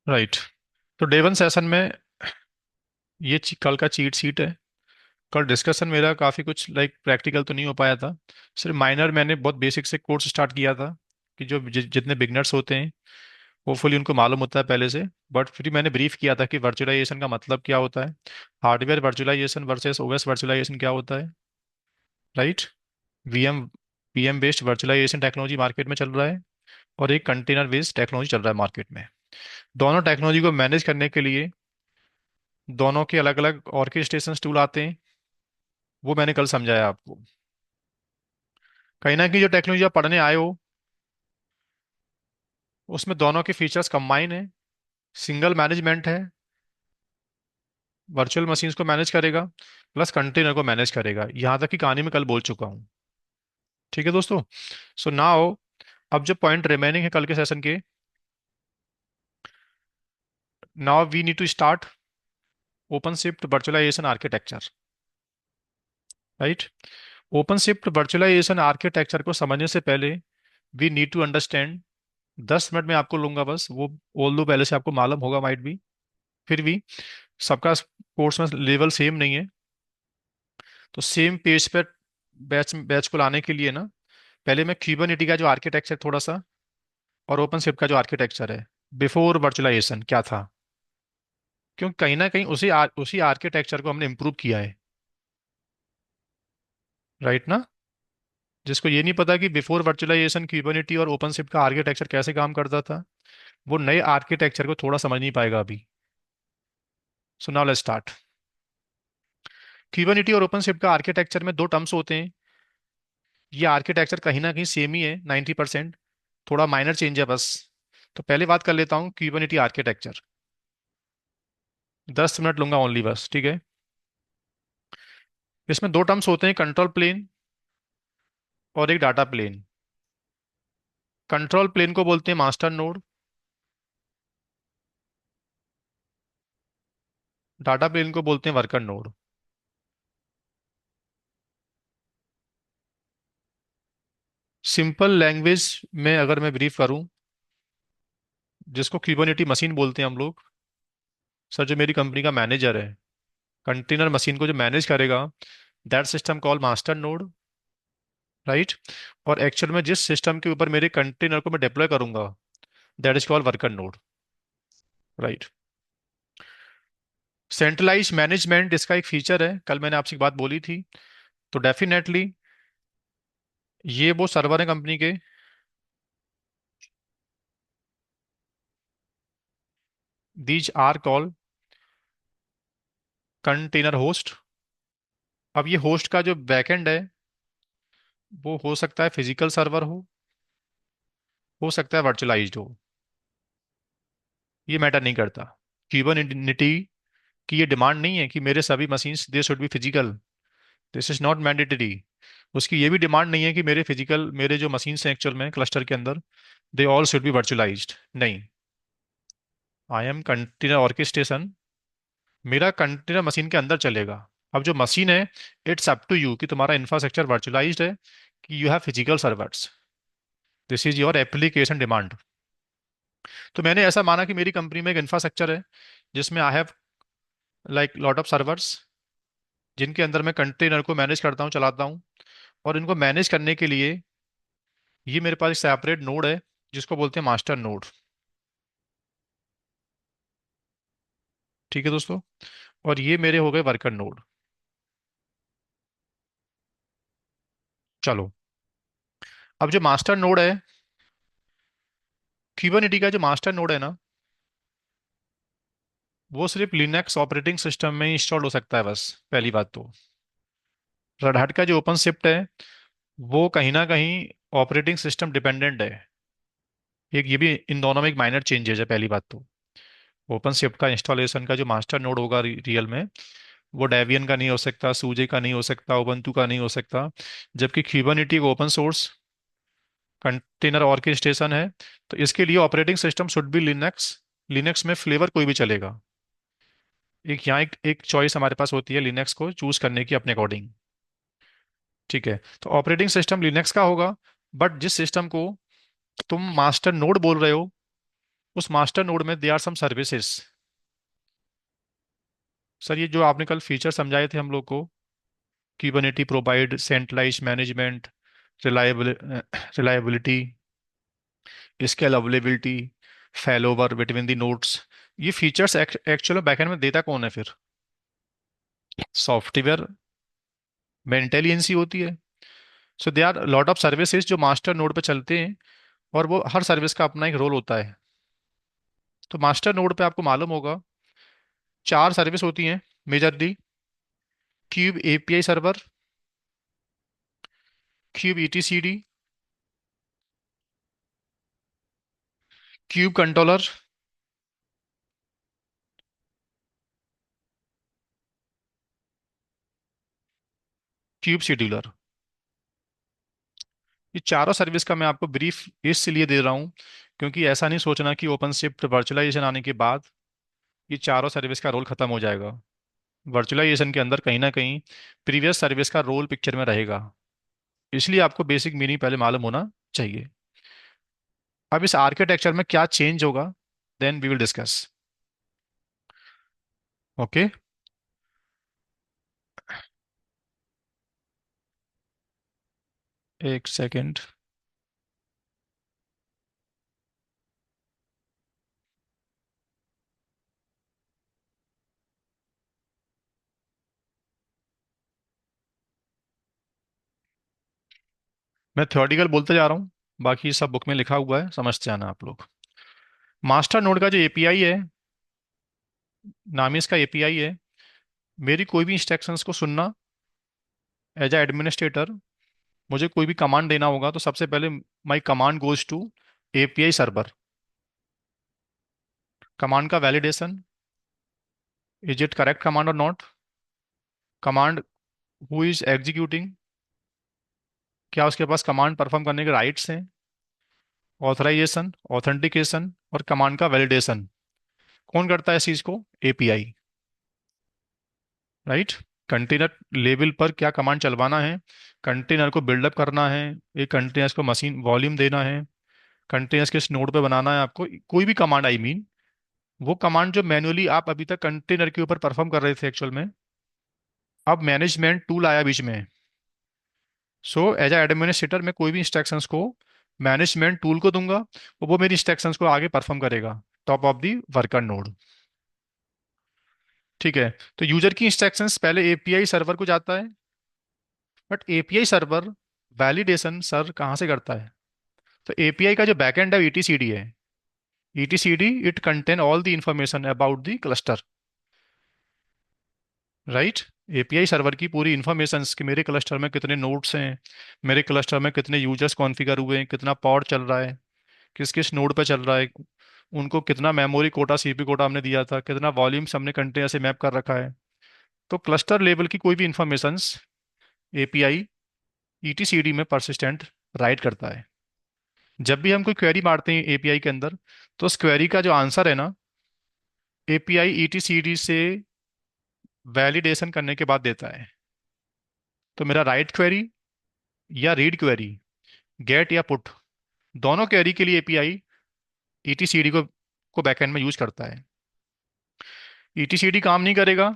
Right. तो day one session में ये कल का चीट शीट है। कल डिस्कशन मेरा काफ़ी कुछ लाइक प्रैक्टिकल तो नहीं हो पाया था। सिर्फ माइनर मैंने बहुत बेसिक से कोर्स स्टार्ट किया था कि जो जितने बिगनर्स होते हैं होपफुली उनको मालूम होता है पहले से। बट फिर मैंने ब्रीफ किया था कि वर्चुअलाइजेशन का मतलब क्या होता है, hardware virtualization versus OS virtualization क्या होता है। Right. VM VM based virtualization technology market में चल रहा है और एक कंटेनर बेस्ड टेक्नोलॉजी चल रहा है मार्केट में। दोनों टेक्नोलॉजी को मैनेज करने के लिए दोनों के अलग अलग ऑर्केस्ट्रेशन टूल आते हैं। वो मैंने कल समझाया आपको। कहीं ना कहीं जो टेक्नोलॉजी आप पढ़ने आए हो उसमें दोनों के फीचर्स कंबाइन है। सिंगल मैनेजमेंट है, वर्चुअल मशीन्स को मैनेज करेगा प्लस कंटेनर को मैनेज करेगा। यहाँ तक की कहानी मैं कल बोल चुका हूँ। ठीक है दोस्तों। सो नाउ अब जो पॉइंट रिमेनिंग है कल के सेशन के, now we need to start OpenShift virtualization architecture. Right. OpenShift virtualization architecture को समझने से पहले we need to understand, 10 minute में आपको लूंगा बस वो। ऑल दो पहले से आपको मालूम होगा माइट भी, फिर भी सबका कोर्स में लेवल सेम नहीं है। तो सेम पेज पर बैच बैच को लाने के लिए ना, पहले मैं क्यूबरनेटी का जो आर्किटेक्चर थोड़ा सा और ओपन शिफ्ट का जो आर्किटेक्चर है बिफोर वर्चुअलाइजेशन क्या था, क्योंकि कहीं ना कहीं उसी आर्किटेक्चर को हमने इम्प्रूव किया है। राइट ना। जिसको ये नहीं पता कि बिफोर वर्चुअलाइजेशन क्यूबरनेटी और ओपन शिफ्ट का आर्किटेक्चर कैसे काम करता था, वो नए आर्किटेक्चर को थोड़ा समझ नहीं पाएगा अभी। So now let's start. Kubernetes और ओपन शिफ्ट का आर्किटेक्चर में दो टर्म्स होते हैं। ये आर्किटेक्चर कहीं ना कहीं सेम ही है 90%, थोड़ा माइनर चेंज है बस। तो पहले बात कर लेता हूँ क्यूबरनेटी आर्किटेक्चर। 10 मिनट लूंगा ओनली बस, ठीक है। इसमें दो टर्म्स होते हैं, कंट्रोल प्लेन और एक डाटा प्लेन। कंट्रोल प्लेन को बोलते हैं मास्टर नोड, डाटा प्लेन को बोलते हैं वर्कर नोड। सिंपल लैंग्वेज में अगर मैं ब्रीफ करूं, जिसको क्यूबरनेटी मशीन बोलते हैं हम लोग। सर जो मेरी कंपनी का मैनेजर है, कंटेनर मशीन को जो मैनेज करेगा, that system call master node. Right. और एक्चुअल में जिस सिस्टम के ऊपर मेरे कंटेनर को मैं डिप्लॉय करूंगा, that is called worker node. Right. Centralize management इसका एक फीचर है, कल मैंने आपसे एक बात बोली थी। तो डेफिनेटली ये वो सर्वर है कंपनी के, these are called container host. अब ये होस्ट का जो बैकएंड है वो हो सकता है फिजिकल सर्वर हो सकता है वर्चुअलाइज्ड हो, ये मैटर नहीं करता। क्यूबरनेटी की ये डिमांड नहीं है कि मेरे सभी machines they should be physical. This is not mandatory. उसकी ये भी डिमांड नहीं है कि मेरे जो मशीन्स हैं एक्चुअल में क्लस्टर के अंदर, they all should be virtualized. नहीं। आई एम कंटेनर ऑर्केस्ट्रेशन, मेरा कंटेनर मशीन के अंदर चलेगा। अब जो मशीन है, इट्स अप टू यू कि तुम्हारा इंफ्रास्ट्रक्चर वर्चुअलाइज्ड है कि you have physical servers. This is your application demand. तो मैंने ऐसा माना कि मेरी कंपनी में एक इंफ्रास्ट्रक्चर है जिसमें I have like lot of servers, जिनके अंदर मैं कंटेनर को मैनेज करता हूँ, चलाता हूँ। और इनको मैनेज करने के लिए ये मेरे पास एक सेपरेट नोड है जिसको बोलते हैं मास्टर नोड। ठीक है दोस्तों। और ये मेरे हो गए वर्कर नोड। चलो, अब जो मास्टर नोड है, क्यूबरनेटी का जो मास्टर नोड है ना, वो सिर्फ लिनक्स ऑपरेटिंग सिस्टम में इंस्टॉल हो सकता है बस। पहली बात तो रेड हैट का जो ओपन शिफ्ट है वो कहीं ना कहीं ऑपरेटिंग सिस्टम डिपेंडेंट है। एक ये भी इन दोनों में एक माइनर चेंजेस है पहली बात तो। ओपन शिफ्ट का इंस्टॉलेशन का जो मास्टर नोड होगा रियल में, वो डेबियन का नहीं हो सकता, सूजे का नहीं हो सकता, उबंटू का नहीं हो सकता। जबकि क्यूबरनेटी एक ओपन सोर्स कंटेनर ऑर्केस्ट्रेशन है, तो इसके लिए operating system should be Linux. Linux में फ्लेवर कोई भी चलेगा। एक यहाँ एक चॉइस हमारे पास होती है लिनक्स को चूज करने की अपने अकॉर्डिंग। ठीक है। तो ऑपरेटिंग सिस्टम लिनक्स का होगा, बट जिस सिस्टम को तुम मास्टर नोड बोल रहे हो, उस मास्टर नोड में there are some services. Sir ये जो आपने कल फीचर समझाए थे हम लोग को, Kubernetes provide centralize management, reliability, scalability, failover between the nodes, ये फीचर्स एक्चुअल में बैकएंड में देता कौन है फिर? सॉफ्टवेयर मेंटेलियंस ही होती है। So they are lot of services जो मास्टर नोड पे चलते हैं, और वो हर सर्विस का अपना एक रोल होता है। तो मास्टर नोड पे आपको मालूम होगा चार सर्विस होती हैं majorly: kube API server, kube etcd, kube controller, kube scheduler. ये चारों सर्विस का मैं आपको ब्रीफ इसलिए दे रहा हूँ क्योंकि ऐसा नहीं सोचना कि ओपन शिफ्ट वर्चुअलाइजेशन आने के बाद ये चारों सर्विस का रोल खत्म हो जाएगा। वर्चुअलाइजेशन के अंदर कहीं ना कहीं प्रीवियस सर्विस का रोल पिक्चर में रहेगा। इसलिए आपको बेसिक मीनिंग पहले मालूम होना चाहिए। अब इस आर्किटेक्चर में क्या चेंज होगा, then we will discuss. Okay. एक सेकेंड। मैं थ्योरेटिकल बोलते जा रहा हूँ, बाकी सब बुक में लिखा हुआ है, समझते आना आप लोग। मास्टर नोड का जो एपीआई है, नाम ही इसका एपीआई है। मेरी कोई भी इंस्ट्रक्शंस को सुनना, एज ए एडमिनिस्ट्रेटर मुझे कोई भी कमांड देना होगा तो सबसे पहले my command goes to API server. Command का validation, is it correct command और not, command who is executing, क्या उसके पास कमांड परफॉर्म करने के राइट्स हैं, ऑथराइजेशन, ऑथेंटिकेशन और कमांड का वैलिडेशन। कौन करता है इस चीज को? एपीआई। राइट। कंटेनर लेवल पर क्या कमांड चलवाना है, कंटेनर को बिल्डअप करना है, एक कंटेनर्स को मशीन वॉल्यूम देना है, कंटेनर्स किस नोड पे बनाना है आपको, कोई भी कमांड आई मीन, वो कमांड जो मैन्युअली आप अभी तक कंटेनर के ऊपर परफॉर्म कर रहे थे एक्चुअल में, अब मैनेजमेंट टूल आया बीच में। सो एज ए एडमिनिस्ट्रेटर मैं कोई भी इंस्ट्रक्शंस को मैनेजमेंट टूल को दूंगा, वो मेरी इंस्ट्रक्शंस को आगे परफॉर्म करेगा top of the worker node. ठीक है। तो यूजर की इंस्ट्रक्शंस पहले एपीआई सर्वर को जाता है, but API server validation sir कहाँ से करता है? तो एपीआई का जो बैकएंड है ईटीसीडी है। Etcd it contain all the information about the cluster. Right. API server की पूरी इंफॉर्मेशन कि मेरे क्लस्टर में कितने नोड्स हैं, मेरे क्लस्टर में कितने यूजर्स कॉन्फ़िगर हुए हैं, कितना पॉड चल रहा है, किस किस नोड पे चल रहा है, उनको कितना मेमोरी कोटा सीपी कोटा हमने दिया था, कितना वॉल्यूम्स हमने कंटेनर से मैप कर रखा है। तो क्लस्टर लेवल की कोई भी इंफॉर्मेशंस एपीआई ईटीसीडी में परसिस्टेंट राइट करता है। जब भी हम कोई क्वेरी मारते हैं एपीआई के अंदर, तो उस क्वेरी का जो आंसर है ना, एपीआई ईटीसीडी से वैलिडेशन करने के बाद देता है। तो मेरा राइट क्वेरी या रीड क्वेरी, गेट या पुट, दोनों क्वेरी के लिए एपीआई ईटीसीडी को बैकएंड में यूज करता है। ईटीसीडी काम नहीं करेगा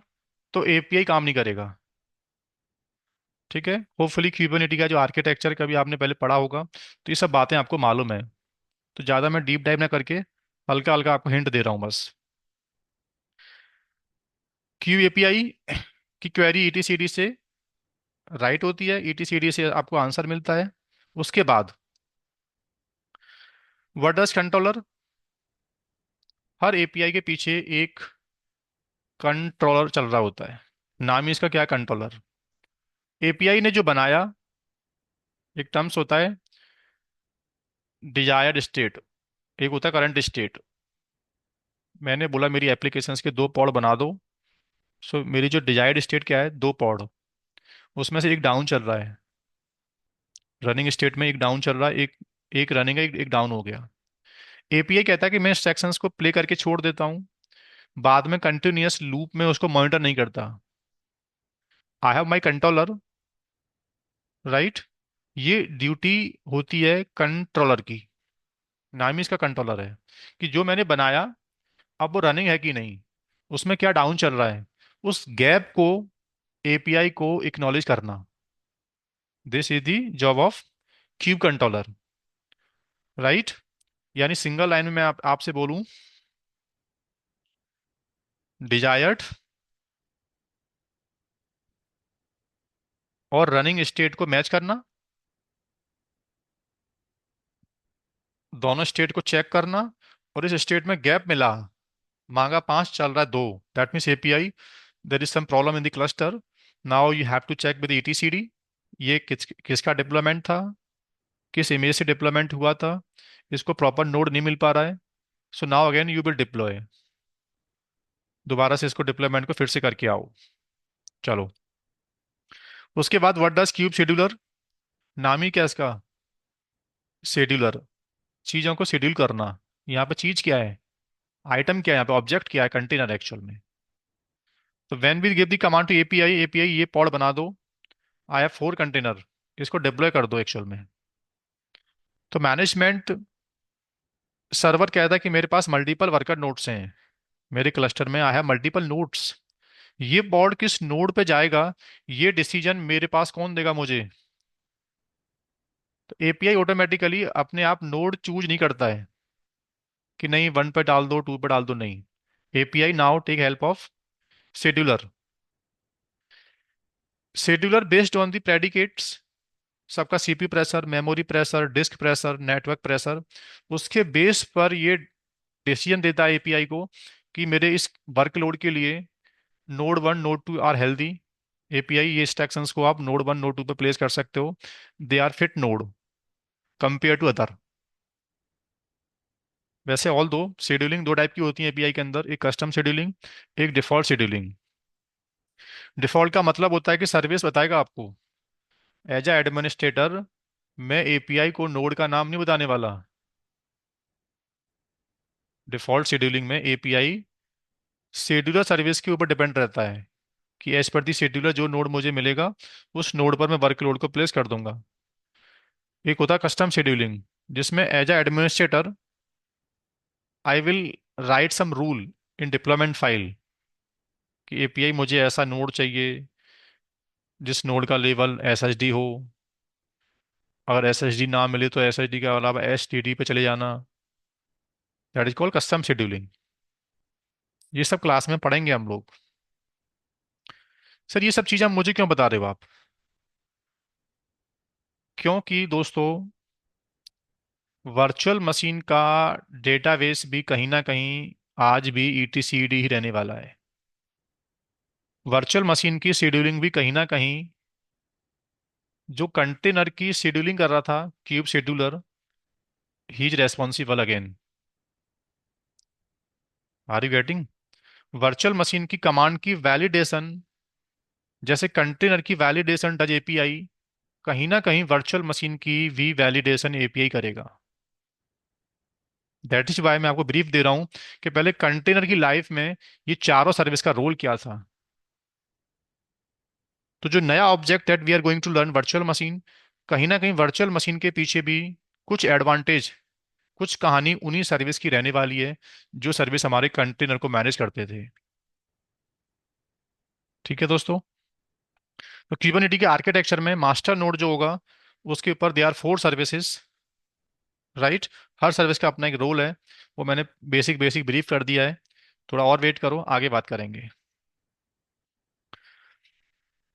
तो एपीआई काम नहीं करेगा। ठीक है। होपफुली क्यूबरनेटी का जो आर्किटेक्चर कभी आपने पहले पढ़ा होगा, तो ये सब बातें आपको मालूम है। तो ज़्यादा मैं डीप डाइव ना करके हल्का हल्का आपको हिंट दे रहा हूँ बस। क्यू एपीआई की क्वेरी ईटीसीडी से राइट होती है, ईटीसीडी से आपको आंसर मिलता है। उसके बाद वर्डस कंट्रोलर, हर एपीआई के पीछे एक कंट्रोलर चल रहा होता है। नाम ही इसका क्या है, कंट्रोलर। एपीआई ने जो बनाया, एक टर्म्स होता है डिजायर्ड स्टेट, एक होता है करंट स्टेट। मैंने बोला मेरी एप्लीकेशंस के दो पॉड बना दो। सो मेरी जो डिजायर्ड स्टेट क्या है, दो पॉड, उसमें से एक डाउन चल रहा है, रनिंग स्टेट में एक डाउन चल रहा है, एक एक रनिंग है, एक डाउन हो गया। एपीआई कहता है कि मैं सेक्शंस को प्ले करके छोड़ देता हूँ, बाद में कंटिन्यूअस लूप में उसको मॉनिटर नहीं करता। I have my controller. Right. ये ड्यूटी होती है कंट्रोलर की, नामी इसका कंट्रोलर है, कि जो मैंने बनाया अब वो रनिंग है कि नहीं, उसमें क्या डाउन चल रहा है, उस गैप को एपीआई को एक्नॉलेज करना। This is the job of cube controller, right. यानी सिंगल लाइन में मैं आपसे बोलूं, डिजायर्ड और रनिंग स्टेट को मैच करना, दोनों स्टेट को चेक करना, और इस स्टेट में गैप मिला, मांगा 5 चल रहा है 2, that means API there is some problem in the cluster, now you have to check with etcd, ये किसका डिप्लोयमेंट था, किस इमेज से डिप्लोयमेंट हुआ था, इसको प्रॉपर नोड नहीं मिल पा रहा है, so now again you will deploy, दोबारा से इसको डिप्लॉयमेंट को फिर से करके आओ। चलो, उसके बाद व्हाट डज क्यूब शेड्यूलर, नाम ही क्या है इसका, शेड्यूलर, चीजों को शेड्यूल करना। यहाँ पे चीज क्या है, आइटम क्या है, यहाँ पे ऑब्जेक्ट क्या है, कंटेनर एक्चुअल में। तो when we give the command to API, API ये पॉड बना दो, आई हैव 4 कंटेनर, इसको डिप्लॉय कर दो एक्चुअल में। तो मैनेजमेंट सर्वर कहता है कि मेरे पास मल्टीपल वर्कर नोड्स हैं, मेरे क्लस्टर में आई हैव मल्टीपल नोड्स, ये पॉड किस नोड पे जाएगा, ये डिसीजन मेरे पास कौन देगा मुझे। तो एपीआई ऑटोमेटिकली अपने आप नोड चूज नहीं करता है कि नहीं 1 पे डाल दो 2 पे डाल दो, नहीं, API now take help of scheduler, scheduler based on the predicates, सबका CPU pressure, memory pressure, disk pressure, network pressure, उसके बेस पर ये डिसीजन देता है एपीआई को कि मेरे इस वर्कलोड के लिए node 1 node 2 are healthy, API ये इंस्ट्रक्शंस को आप नोड 1 नोड 2 पे प्लेस कर सकते हो, they are fit node compare to other. वैसे ऑल दो शेड्यूलिंग दो टाइप की होती है एपीआई के अंदर, एक कस्टम शेड्यूलिंग, एक डिफॉल्ट शेड्यूलिंग। डिफॉल्ट का मतलब होता है कि सर्विस बताएगा आपको, एज ए एडमिनिस्ट्रेटर मैं एपीआई को नोड का नाम नहीं बताने वाला। डिफॉल्ट शेड्यूलिंग में एपीआई शेड्यूलर सर्विस के ऊपर डिपेंड रहता है कि एज पर दी शेड्यूलर जो नोड मुझे मिलेगा उस नोड पर मैं वर्कलोड को प्लेस कर दूंगा। एक होता है कस्टम शेड्यूलिंग, जिसमें as a administrator I will write some rule in deployment file कि एपीआई मुझे ऐसा नोड चाहिए जिस नोड का लेवल एसएसडी हो, अगर एसएसडी ना मिले तो एसएसडी के अलावा एसटीडी पे चले जाना, that is called custom scheduling. ये सब क्लास में पढ़ेंगे हम लोग। सर ये सब चीज़ें मुझे क्यों बता रहे हो आप, क्योंकि दोस्तों वर्चुअल मशीन का डेटाबेस भी कहीं ना कहीं आज भी ईटीसीडी ही रहने वाला है, वर्चुअल मशीन की शेड्यूलिंग भी कहीं ना कहीं जो कंटेनर की शेड्यूलिंग कर रहा था kube scheduler, he is responsible again. Are you getting, virtual machine की कमांड की वैलिडेशन, जैसे कंटेनर की वैलिडेशन डज एपीआई, कहीं ना कहीं वर्चुअल मशीन की भी वैलिडेशन एपीआई करेगा। दैट इज वाई मैं आपको ब्रीफ दे रहा हूं कि पहले कंटेनर की लाइफ में ये चारों सर्विस का रोल क्या था। तो जो नया object that we are going to learn virtual machine, कहीं ना कहीं वर्चुअल मशीन के पीछे भी कुछ एडवांटेज, कुछ कहानी उन्हीं सर्विस की रहने वाली है जो सर्विस हमारे कंटेनर को मैनेज करते थे। ठीक है दोस्तों, तो क्यूबरनेटी के आर्किटेक्चर में मास्टर नोड जो होगा उसके ऊपर दे आर 4 सर्विसेज, राइट। हर सर्विस का अपना एक रोल है, वो मैंने बेसिक बेसिक ब्रीफ कर दिया है, थोड़ा और वेट करो आगे बात करेंगे।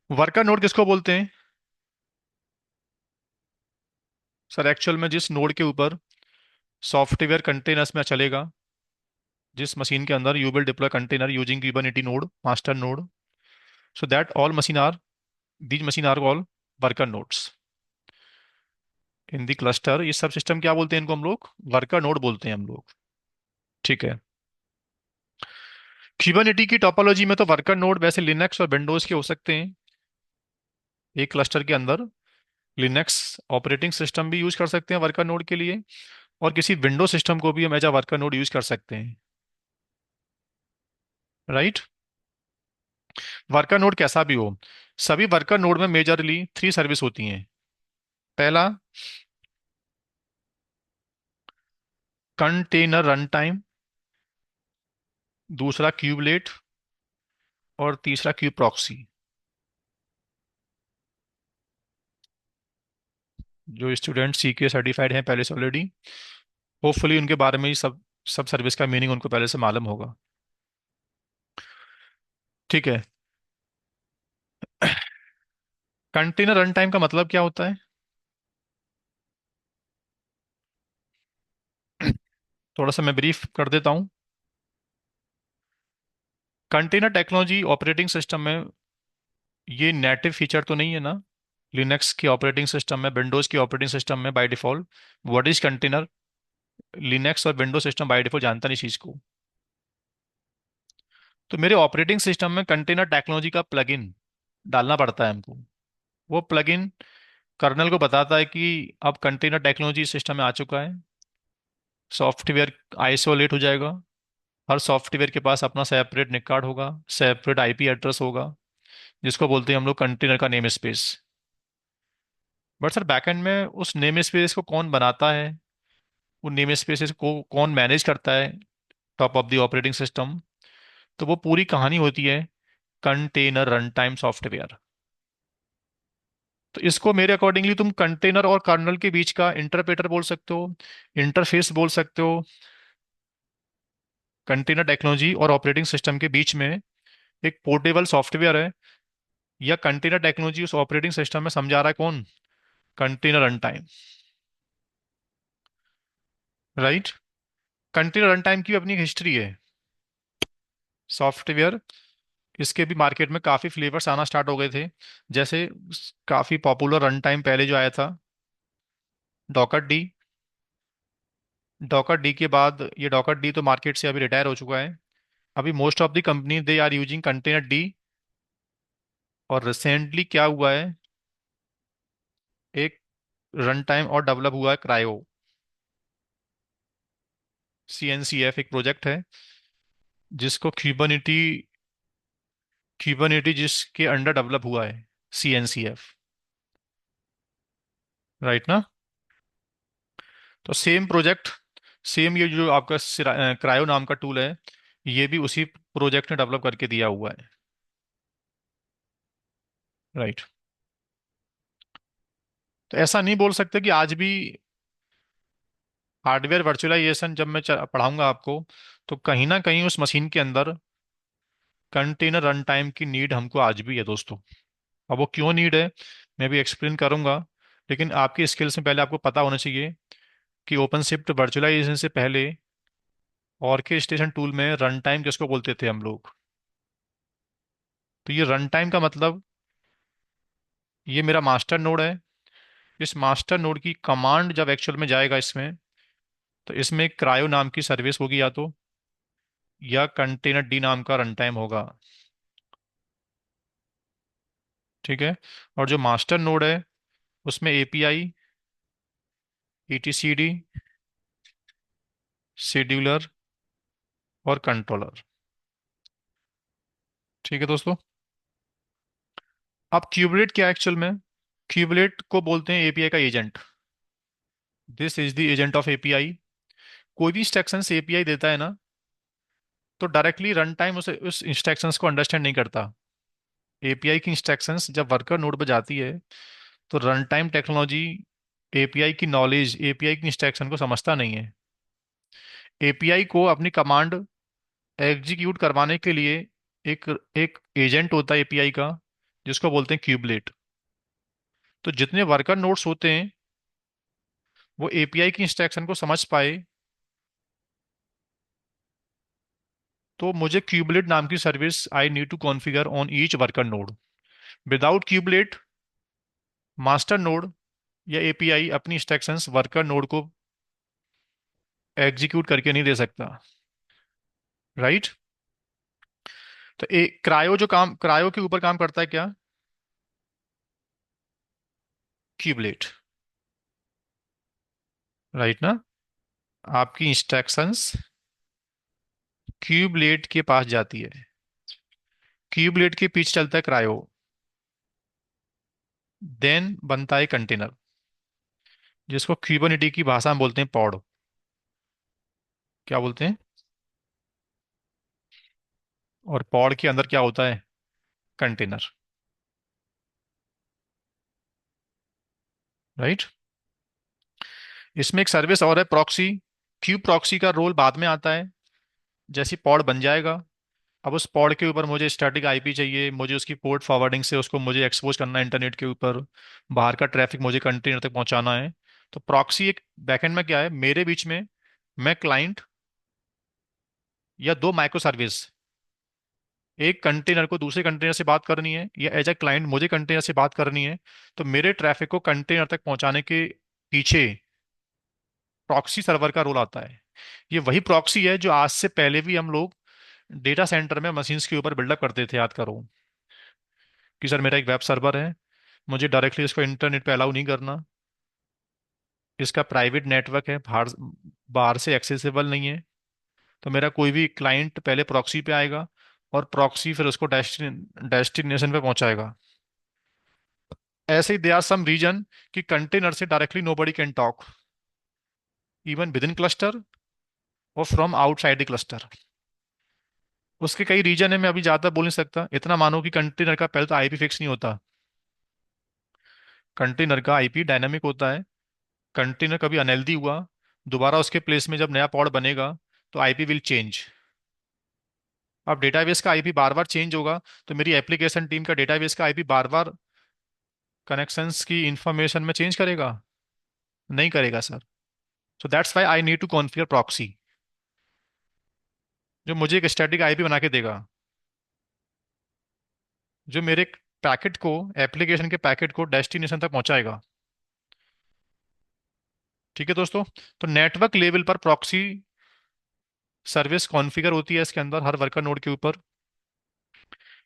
वर्कर नोड किसको बोलते हैं, सर एक्चुअल में जिस नोड के ऊपर सॉफ्टवेयर कंटेनर्स में चलेगा, जिस मशीन के अंदर you will deploy container using Kubernetes node master node, so that all machine are, these machine are called worker nodes in the cluster. ये सब सिस्टम क्या बोलते हैं इनको हम लोग, वर्कर नोड बोलते हैं हम लोग। ठीक है, कुबरनेटी की टोपोलॉजी में तो वर्कर नोड वैसे लिनक्स और विंडोज के हो सकते हैं, एक क्लस्टर के अंदर लिनक्स ऑपरेटिंग सिस्टम भी यूज कर सकते हैं वर्कर नोड के लिए, और किसी विंडो सिस्टम को भी हम as a worker node use कर सकते हैं, राइट। वर्कर नोड कैसा भी हो, सभी वर्कर नोड में मेजरली 3 सर्विस होती हैं। पहला, कंटेनर रन टाइम, दूसरा क्यूबलेट, और तीसरा क्यूब प्रॉक्सी। जो स्टूडेंट सीके सर्टिफाइड हैं पहले से ऑलरेडी, होपफुली उनके बारे में ही सब सब सर्विस का मीनिंग उनको पहले से मालूम होगा। ठीक है। कंटेनर रन टाइम का मतलब क्या होता है? थोड़ा सा मैं ब्रीफ कर देता हूँ। कंटेनर टेक्नोलॉजी ऑपरेटिंग सिस्टम में ये नेटिव फीचर तो नहीं है ना। लिनक्स के ऑपरेटिंग सिस्टम में, विंडोज के ऑपरेटिंग सिस्टम में by default what is container, Linux और विंडोज सिस्टम बाय डिफॉल्ट जानता नहीं चीज को। तो मेरे ऑपरेटिंग सिस्टम में कंटेनर टेक्नोलॉजी का प्लगइन डालना पड़ता है हमको। वो प्लगइन कर्नल को बताता है कि अब कंटेनर टेक्नोलॉजी सिस्टम में आ चुका है, सॉफ्टवेयर आइसोलेट हो जाएगा। हर सॉफ्टवेयर के पास अपना सेपरेट निक कार्ड होगा, सेपरेट आईपी एड्रेस होगा, जिसको बोलते हैं हम लोग कंटेनर का name space. But sir backend में उस नेम स्पेस को कौन बनाता है, उन नेम स्पेसेस को कौन मैनेज करता है top of the operating system? तो वो पूरी कहानी होती है कंटेनर रन टाइम सॉफ्टवेयर। तो इसको मेरे अकॉर्डिंगली तुम कंटेनर और कर्नल के बीच का इंटरप्रेटर बोल सकते हो, इंटरफेस बोल सकते हो। कंटेनर टेक्नोलॉजी और ऑपरेटिंग सिस्टम के बीच में एक पोर्टेबल सॉफ्टवेयर है, या कंटेनर टेक्नोलॉजी उस ऑपरेटिंग सिस्टम में समझा रहा है कौन? Container run time. Right. Container run time की अपनी हिस्ट्री है। सॉफ्टवेयर, इसके भी मार्केट में काफ़ी फ्लेवर्स आना स्टार्ट हो गए थे। जैसे काफ़ी पॉपुलर रन टाइम पहले जो आया था, डॉकर डी। डॉकर डी के बाद ये डॉकर डी तो मार्केट से अभी रिटायर हो चुका है। अभी most of the company they are using containerd. और रिसेंटली क्या हुआ है, एक रन टाइम और डेवलप हुआ है, क्रायो, CNCF एक प्रोजेक्ट है, जिसको क्यूबरनेटी जिसके अंडर डेवलप हुआ है, CNCF। राइट ना? तो सेम प्रोजेक्ट, सेम ये जो आपका क्रायो नाम का टूल है, ये भी उसी प्रोजेक्ट ने डेवलप करके दिया हुआ है। राइट। तो ऐसा नहीं बोल सकते कि आज भी हार्डवेयर वर्चुअलाइजेशन जब मैं पढ़ाऊंगा आपको, तो कहीं ना कहीं उस मशीन के अंदर कंटेनर रन टाइम की नीड हमको आज भी है दोस्तों। अब वो क्यों नीड है, मैं भी एक्सप्लेन करूंगा। लेकिन आपकी स्किल्स में पहले आपको पता होना चाहिए कि ओपन शिफ्ट वर्चुअलाइजेशन से पहले ऑर्केस्ट्रेशन टूल में रन टाइम किसको बोलते थे हम लोग? तो ये रन टाइम का मतलब, ये मेरा मास्टर नोड है। इस मास्टर नोड की कमांड जब एक्चुअल में जाएगा इसमें, तो इसमें क्रायो नाम की सर्विस होगी, या कंटेनर डी नाम का रन टाइम होगा। ठीक है। और जो मास्टर नोड है, उसमें API, ETCD, शेड्यूलर और कंट्रोलर। ठीक है दोस्तों। अब क्यूबलेट क्या एक्चुअल में? क्यूबलेट को बोलते हैं API का agent. This is the agent of API। कोई भी इंस्ट्रक्शन API देता है ना, तो डायरेक्टली रन टाइम उस इंस्ट्रक्शंस को अंडरस्टैंड नहीं करता। API की इंस्ट्रक्शंस जब वर्कर नोड पर जाती है, तो रन टाइम टेक्नोलॉजी API की नॉलेज, API की इंस्ट्रक्शन को समझता नहीं है। API को अपनी कमांड एग्जीक्यूट करवाने के लिए एक एक एजेंट होता है API का, जिसको बोलते हैं क्यूबलेट। तो जितने वर्कर नोड्स होते हैं, वो API की इंस्ट्रक्शन को समझ पाए, तो मुझे क्यूबलेट नाम की service I need to configure on each worker node. Without kubelet, master node या API अपनी इंस्ट्रक्शंस वर्कर नोड को एग्जीक्यूट करके नहीं दे सकता। राइट। तो क्रायो जो काम, क्रायो के ऊपर काम करता है क्या? क्यूबलेट। राइट ना? आपकी इंस्ट्रक्शंस क्यूबलेट के पास जाती है, क्यूबलेट के पीछे चलता है क्रायो, देन बनता है कंटेनर, जिसको क्यूबरनेटी की भाषा में बोलते हैं पॉड। क्या बोलते हैं? और पॉड के अंदर क्या होता है? कंटेनर। राइट। इसमें एक सर्विस और है, प्रॉक्सी। क्यू प्रॉक्सी का रोल बाद में आता है, जैसे पॉड बन जाएगा। अब उस पॉड के ऊपर मुझे स्टैटिक आईपी चाहिए, मुझे उसकी पोर्ट फॉरवर्डिंग से उसको मुझे एक्सपोज करना है इंटरनेट के ऊपर। बाहर का ट्रैफिक मुझे कंटेनर तक पहुंचाना है। तो प्रॉक्सी एक बैकएंड में क्या है मेरे बीच में, मैं क्लाइंट या दो माइक्रो सर्विस, एक कंटेनर को दूसरे कंटेनर से बात करनी है या एज ए क्लाइंट मुझे कंटेनर से बात करनी है। तो मेरे ट्रैफिक को कंटेनर तक पहुंचाने के पीछे प्रॉक्सी सर्वर का रोल आता है। ये वही प्रॉक्सी है जो आज से पहले भी हम लोग डेटा सेंटर में मशीन्स के ऊपर बिल्डअप करते थे, याद करो। कि सर मेरा एक वेब सर्वर है, मुझे डायरेक्टली इसको इंटरनेट पे अलाउ नहीं करना, इसका प्राइवेट नेटवर्क है, बाहर बाहर से एक्सेसिबल नहीं है। तो मेरा कोई भी क्लाइंट पहले प्रॉक्सी पे आएगा और प्रॉक्सी फिर उसको डेस्टिनेशन पे पहुंचाएगा। ऐसे ही दे आर सम रीजन कि कंटेनर से directly nobody can talk, even with in cluster और फ्रॉम आउटसाइड द क्लस्टर। उसके कई रीजन है, मैं अभी ज्यादा बोल नहीं सकता। इतना मानो कि कंटेनर का पहले तो आईपी फिक्स नहीं होता। कंटेनर का आईपी डायनामिक होता है। कंटेनर कभी अनहेल्दी हुआ, दोबारा उसके प्लेस में जब नया पॉड बनेगा तो आईपी विल चेंज। अब डेटाबेस का आईपी बार बार चेंज होगा, तो मेरी एप्लीकेशन टीम का डेटाबेस का आईपी बार बार कनेक्शंस की इंफॉर्मेशन में चेंज करेगा? नहीं करेगा sir. So that's why I need to configure proxy, जो मुझे एक स्टैटिक आईपी बना के देगा, जो मेरे पैकेट को, एप्लीकेशन के पैकेट को डेस्टिनेशन तक पहुंचाएगा। ठीक है दोस्तों। तो नेटवर्क लेवल पर प्रॉक्सी सर्विस कॉन्फ़िगर होती है इसके अंदर हर वर्कर नोड के ऊपर।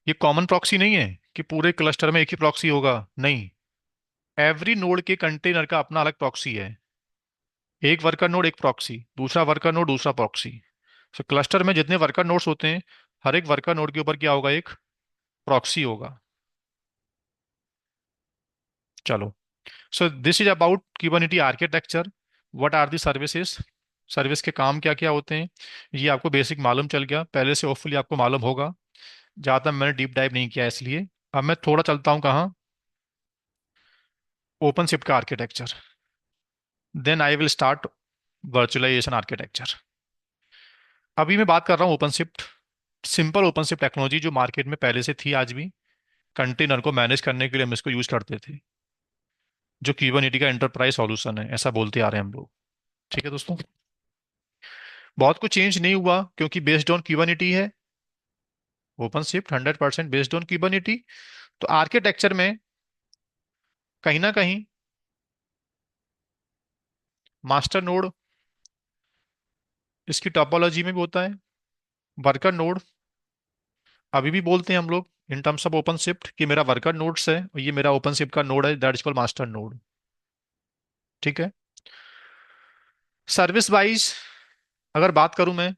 ये कॉमन प्रॉक्सी नहीं है कि पूरे क्लस्टर में एक ही प्रॉक्सी होगा, नहीं। एवरी नोड के कंटेनर का अपना अलग प्रॉक्सी है। एक वर्कर नोड एक प्रॉक्सी, दूसरा वर्कर नोड दूसरा प्रॉक्सी। तो क्लस्टर में जितने वर्कर नोड्स होते हैं, हर एक वर्कर नोड के ऊपर क्या होगा? एक प्रॉक्सी होगा। चलो। So this is about Kubernetes architecture. What are the services? Service के काम क्या क्या होते हैं, ये आपको बेसिक मालूम चल गया पहले से, होपफुली आपको मालूम होगा। ज़्यादा मैंने डीप डाइव नहीं किया इसलिए। अब मैं थोड़ा चलता हूँ कहाँ, ओपन शिफ्ट का architecture. Then I will start virtualization architecture. अभी मैं बात कर रहा हूँ OpenShift, simple OpenShift technology जो मार्केट में पहले से थी आज भी। कंटेनर को मैनेज करने के लिए हम इसको यूज करते थे, जो क्यूबरनेटी का एंटरप्राइज सॉल्यूशन है, ऐसा बोलते आ रहे हैं हम लोग। ठीक है दोस्तों। बहुत कुछ चेंज नहीं हुआ क्योंकि बेस्ड ऑन क्यूबरनेटी है। OpenShift 100% based on Kubernetes. तो आर्किटेक्चर में कहीं ना कहीं मास्टर नोड इसकी टोपोलॉजी में भी होता है। वर्कर नोड अभी भी बोलते हैं हम लोग in terms of open shift कि मेरा वर्कर नोड्स है और ये मेरा ओपन शिफ्ट का नोड है, that is called master node. ठीक है। सर्विस वाइज अगर बात करूं मैं,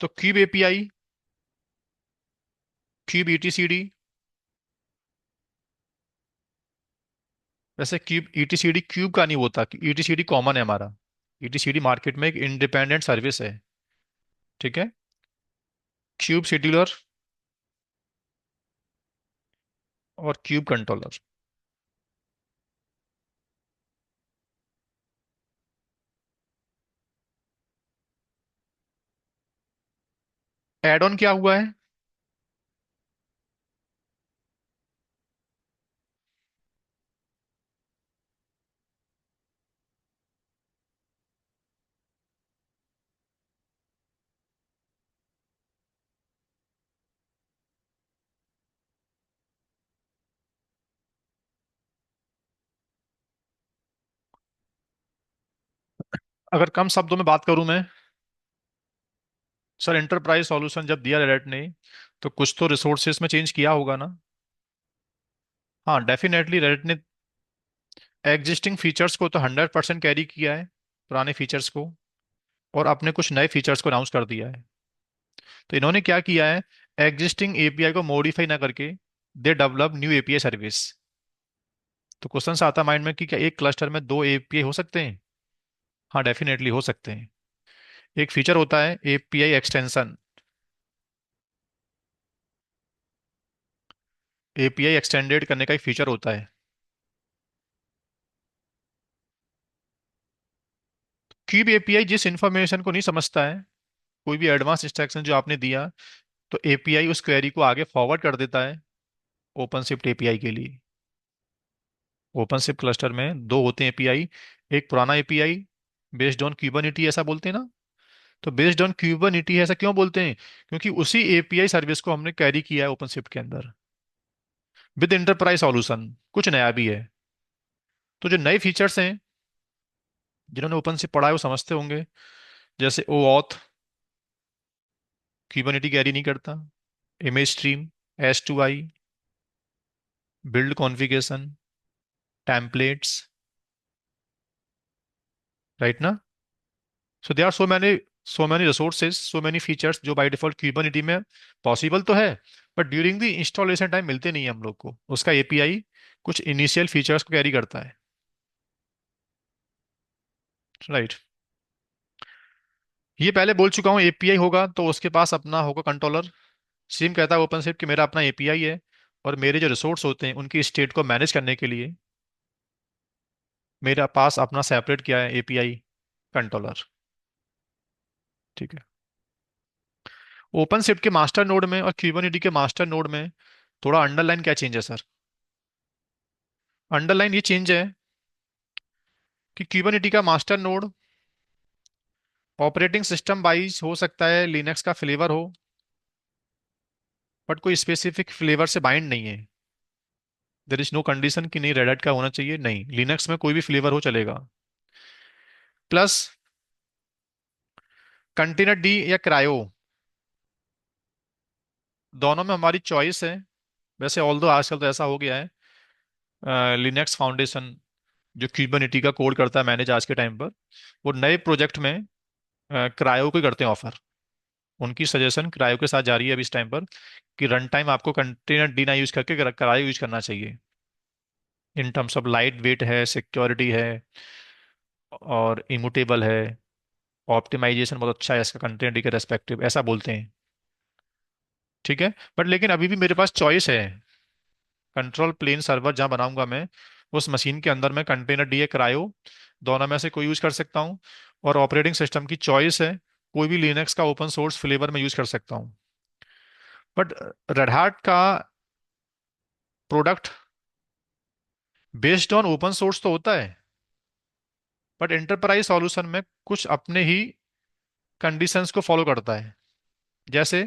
तो क्यूब एपीआई, क्यूब ईटीसीडी। वैसे क्यूब ईटीसीडी क्यूब का नहीं होता, ईटीसीडी कॉमन है हमारा। ईटीसीडी मार्केट में एक इंडिपेंडेंट सर्विस है। ठीक है। क्यूब शेड्यूलर और क्यूब कंट्रोलर। एड ऑन क्या हुआ है? अगर कम शब्दों में बात करूं मैं, सर एंटरप्राइज सॉल्यूशन जब दिया रेड ने, तो कुछ तो रिसोर्सेज में चेंज किया होगा ना। हाँ डेफिनेटली रेड ने एग्जिस्टिंग फीचर्स को तो 100% कैरी किया है, पुराने फीचर्स को, और अपने कुछ नए फीचर्स को अनाउंस कर दिया है। तो इन्होंने क्या किया है, एग्जिस्टिंग एपीआई को मॉडिफाई ना करके they develop new API service. तो क्वेश्चन आता माइंड में कि क्या एक क्लस्टर में दो एपीआई हो सकते हैं? हाँ, डेफिनेटली हो सकते हैं। एक फीचर होता है एपीआई एक्सटेंशन। एपीआई एक्सटेंडेड करने का एक फीचर होता है। कोई भी एपीआई जिस इंफॉर्मेशन को नहीं समझता है, कोई भी एडवांस इंस्ट्रक्शन जो आपने दिया, तो एपीआई उस क्वेरी को आगे फॉरवर्ड कर देता है ओपनशिफ्ट एपीआई के लिए। ओपनशिफ्ट क्लस्टर में दो होते हैं एपीआई। एक पुराना एपीआई बेस्ड ऑन क्यूबरनेटी ऐसा बोलते हैं ना। तो बेस्ड ऑन क्यूबरनेटी ऐसा क्यों बोलते हैं? क्योंकि उसी एपीआई सर्विस को हमने कैरी किया है ओपनशिफ्ट के अंदर विद इंटरप्राइज सॉल्यूशन। कुछ नया भी है। तो जो नए फीचर्स हैं, जिन्होंने ओपनशिफ्ट पढ़ा है वो समझते होंगे। जैसे ओ ऑथ क्यूबरनेटी कैरी नहीं करता। Image stream, S to I, build configuration, templates, right ना। So they are so many resources, so many features जो बाय डिफॉल्ट क्यूबरनेटी में पॉसिबल तो है, but during the installation time मिलते नहीं है हम लोग को। उसका एपीआई कुछ इनिशियल फीचर्स को कैरी करता है, राइट। ये पहले बोल चुका हूँ, एपीआई होगा तो उसके पास अपना होगा कंट्रोलर। सेम कहता है ओपनशिफ्ट कि मेरा अपना एपीआई है, और मेरे जो रिसोर्स होते हैं उनकी स्टेट को मैनेज करने के लिए मेरा पास अपना सेपरेट क्या है, एपीआई कंट्रोलर। ठीक है। ओपनशिफ्ट के मास्टर नोड में और क्यूबरनेटी के मास्टर नोड में थोड़ा अंडरलाइन क्या चेंज है सर? अंडरलाइन ये चेंज है कि क्यूबरनेटी का master node operating system wise हो सकता है लिनक्स का फ्लेवर हो, बट कोई स्पेसिफिक फ्लेवर से बाइंड नहीं है। देर इज नो कंडीशन कि नहीं रेड हैट का होना चाहिए, नहीं, लिनक्स में कोई भी फ्लेवर हो चलेगा। प्लस कंटेनर डी या क्रायो, दोनों में हमारी चॉइस है। वैसे ऑल दो आजकल तो ऐसा हो गया है, लिनक्स फाउंडेशन जो क्यूबरनेटी का कोड करता है मैनेज आज के टाइम पर, वो नए प्रोजेक्ट में क्रायो को ही करते हैं ऑफर। उनकी सजेशन क्रायो के साथ जारी है अभी इस टाइम पर, कि रन टाइम आपको कंटेनर डी ना यूज करके क्रायो यूज करना चाहिए। In terms of light weight है, सिक्योरिटी है, और इमूटेबल है, ऑप्टिमाइजेशन बहुत अच्छा है इसका कंटेनर डी के रेस्पेक्टिव, ऐसा बोलते हैं। ठीक है। बट लेकिन अभी भी मेरे पास चॉइस है। कंट्रोल प्लेन सर्वर जहां बनाऊंगा मैं, उस मशीन के अंदर मैं कंटेनर डी या क्रायो दोनों में से कोई यूज कर सकता हूँ। और ऑपरेटिंग सिस्टम की चॉइस है, कोई भी लिनक्स का ओपन सोर्स फ्लेवर में यूज कर सकता हूँ। बट रेड हैट का product based on open source तो होता है, बट एंटरप्राइज सॉल्यूशन में कुछ अपने ही कंडीशंस को फॉलो करता है। जैसे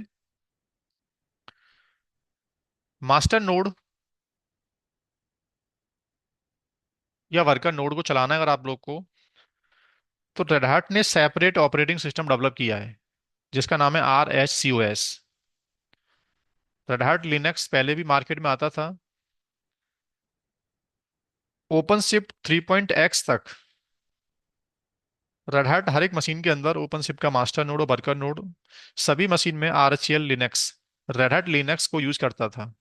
मास्टर नोड या वर्कर नोड को चलाना है अगर आप लोग को, तो रेड हैट ने सेपरेट ऑपरेटिंग सिस्टम डेवलप किया है जिसका नाम है RHCOS। रेड हैट लिनक्स पहले भी मार्केट में आता था। ओपन शिफ्ट 3.x तक रेड हैट हर एक मशीन के अंदर ओपन शिफ्ट का मास्टर नोड और वर्कर नोड, सभी मशीन में RHEL Linux, red hat Linux को यूज करता था।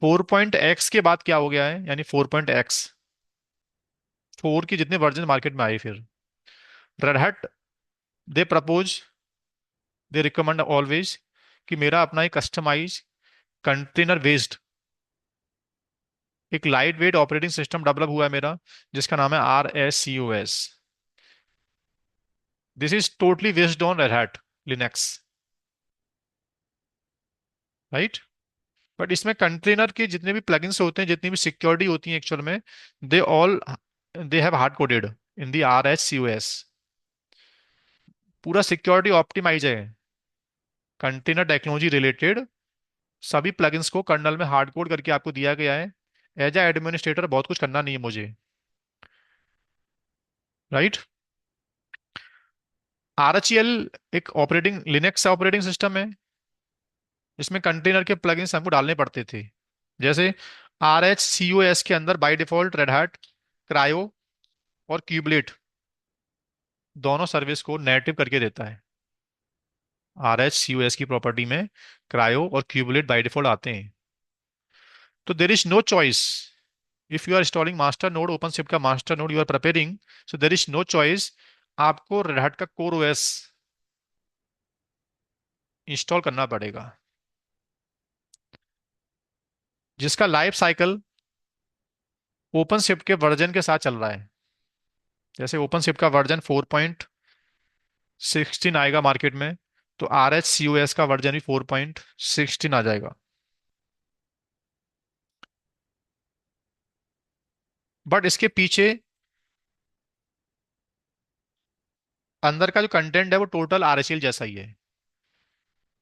4.x के बाद क्या हो गया है, यानी 4.x, 4 की जितने वर्जन मार्केट में आए फिर रेड हैट, दे प्रपोज, दे रिकमेंड ऑलवेज कि मेरा अपना एक कस्टमाइज कंटेनर बेस्ड एक light weight operating system develop हुआ है मेरा, जिसका नाम है RSCOS। This is totally based on red hat Linux, right. But इसमें कंटेनर के जितने भी प्लगइन्स होते हैं, जितनी भी सिक्योरिटी होती है एक्चुअल में, they all they have hard coded in the RHCOS। पूरा सिक्योरिटी ऑप्टिमाइज है कंटेनर टेक्नोलॉजी रिलेटेड। सभी प्लगइन्स को कर्नल में हार्ड कोड करके आपको दिया गया है। एज ए एडमिनिस्ट्रेटर बहुत कुछ करना नहीं है मुझे, राइट। RHEL एक ऑपरेटिंग लिनक्स ऑपरेटिंग सिस्टम है, इसमें कंटेनर के प्लगइन्स हमको डालने पड़ते थे। जैसे RHCOS के अंदर by default red hat cryo और क्यूबलेट दोनों सर्विस को नेटिव करके देता है। RHCOS की प्रॉपर्टी में क्रायो और क्यूबलेट बाय डिफॉल्ट आते हैं। तो there is no choice if you are installing master node, OpenShift का master node you are preparing, so there is no choice, आपको रेड हैट का कोर ओएस इंस्टॉल करना पड़ेगा, जिसका लाइफ साइकिल ओपन शिफ्ट के version के साथ चल रहा है। जैसे ओपन शिफ्ट का वर्जन 4.16 आएगा मार्केट में, तो R H C O S का वर्जन भी 4.16 आ जाएगा। बट इसके पीछे अंदर का जो कंटेंट है वो टोटल आर एच एल जैसा ही है।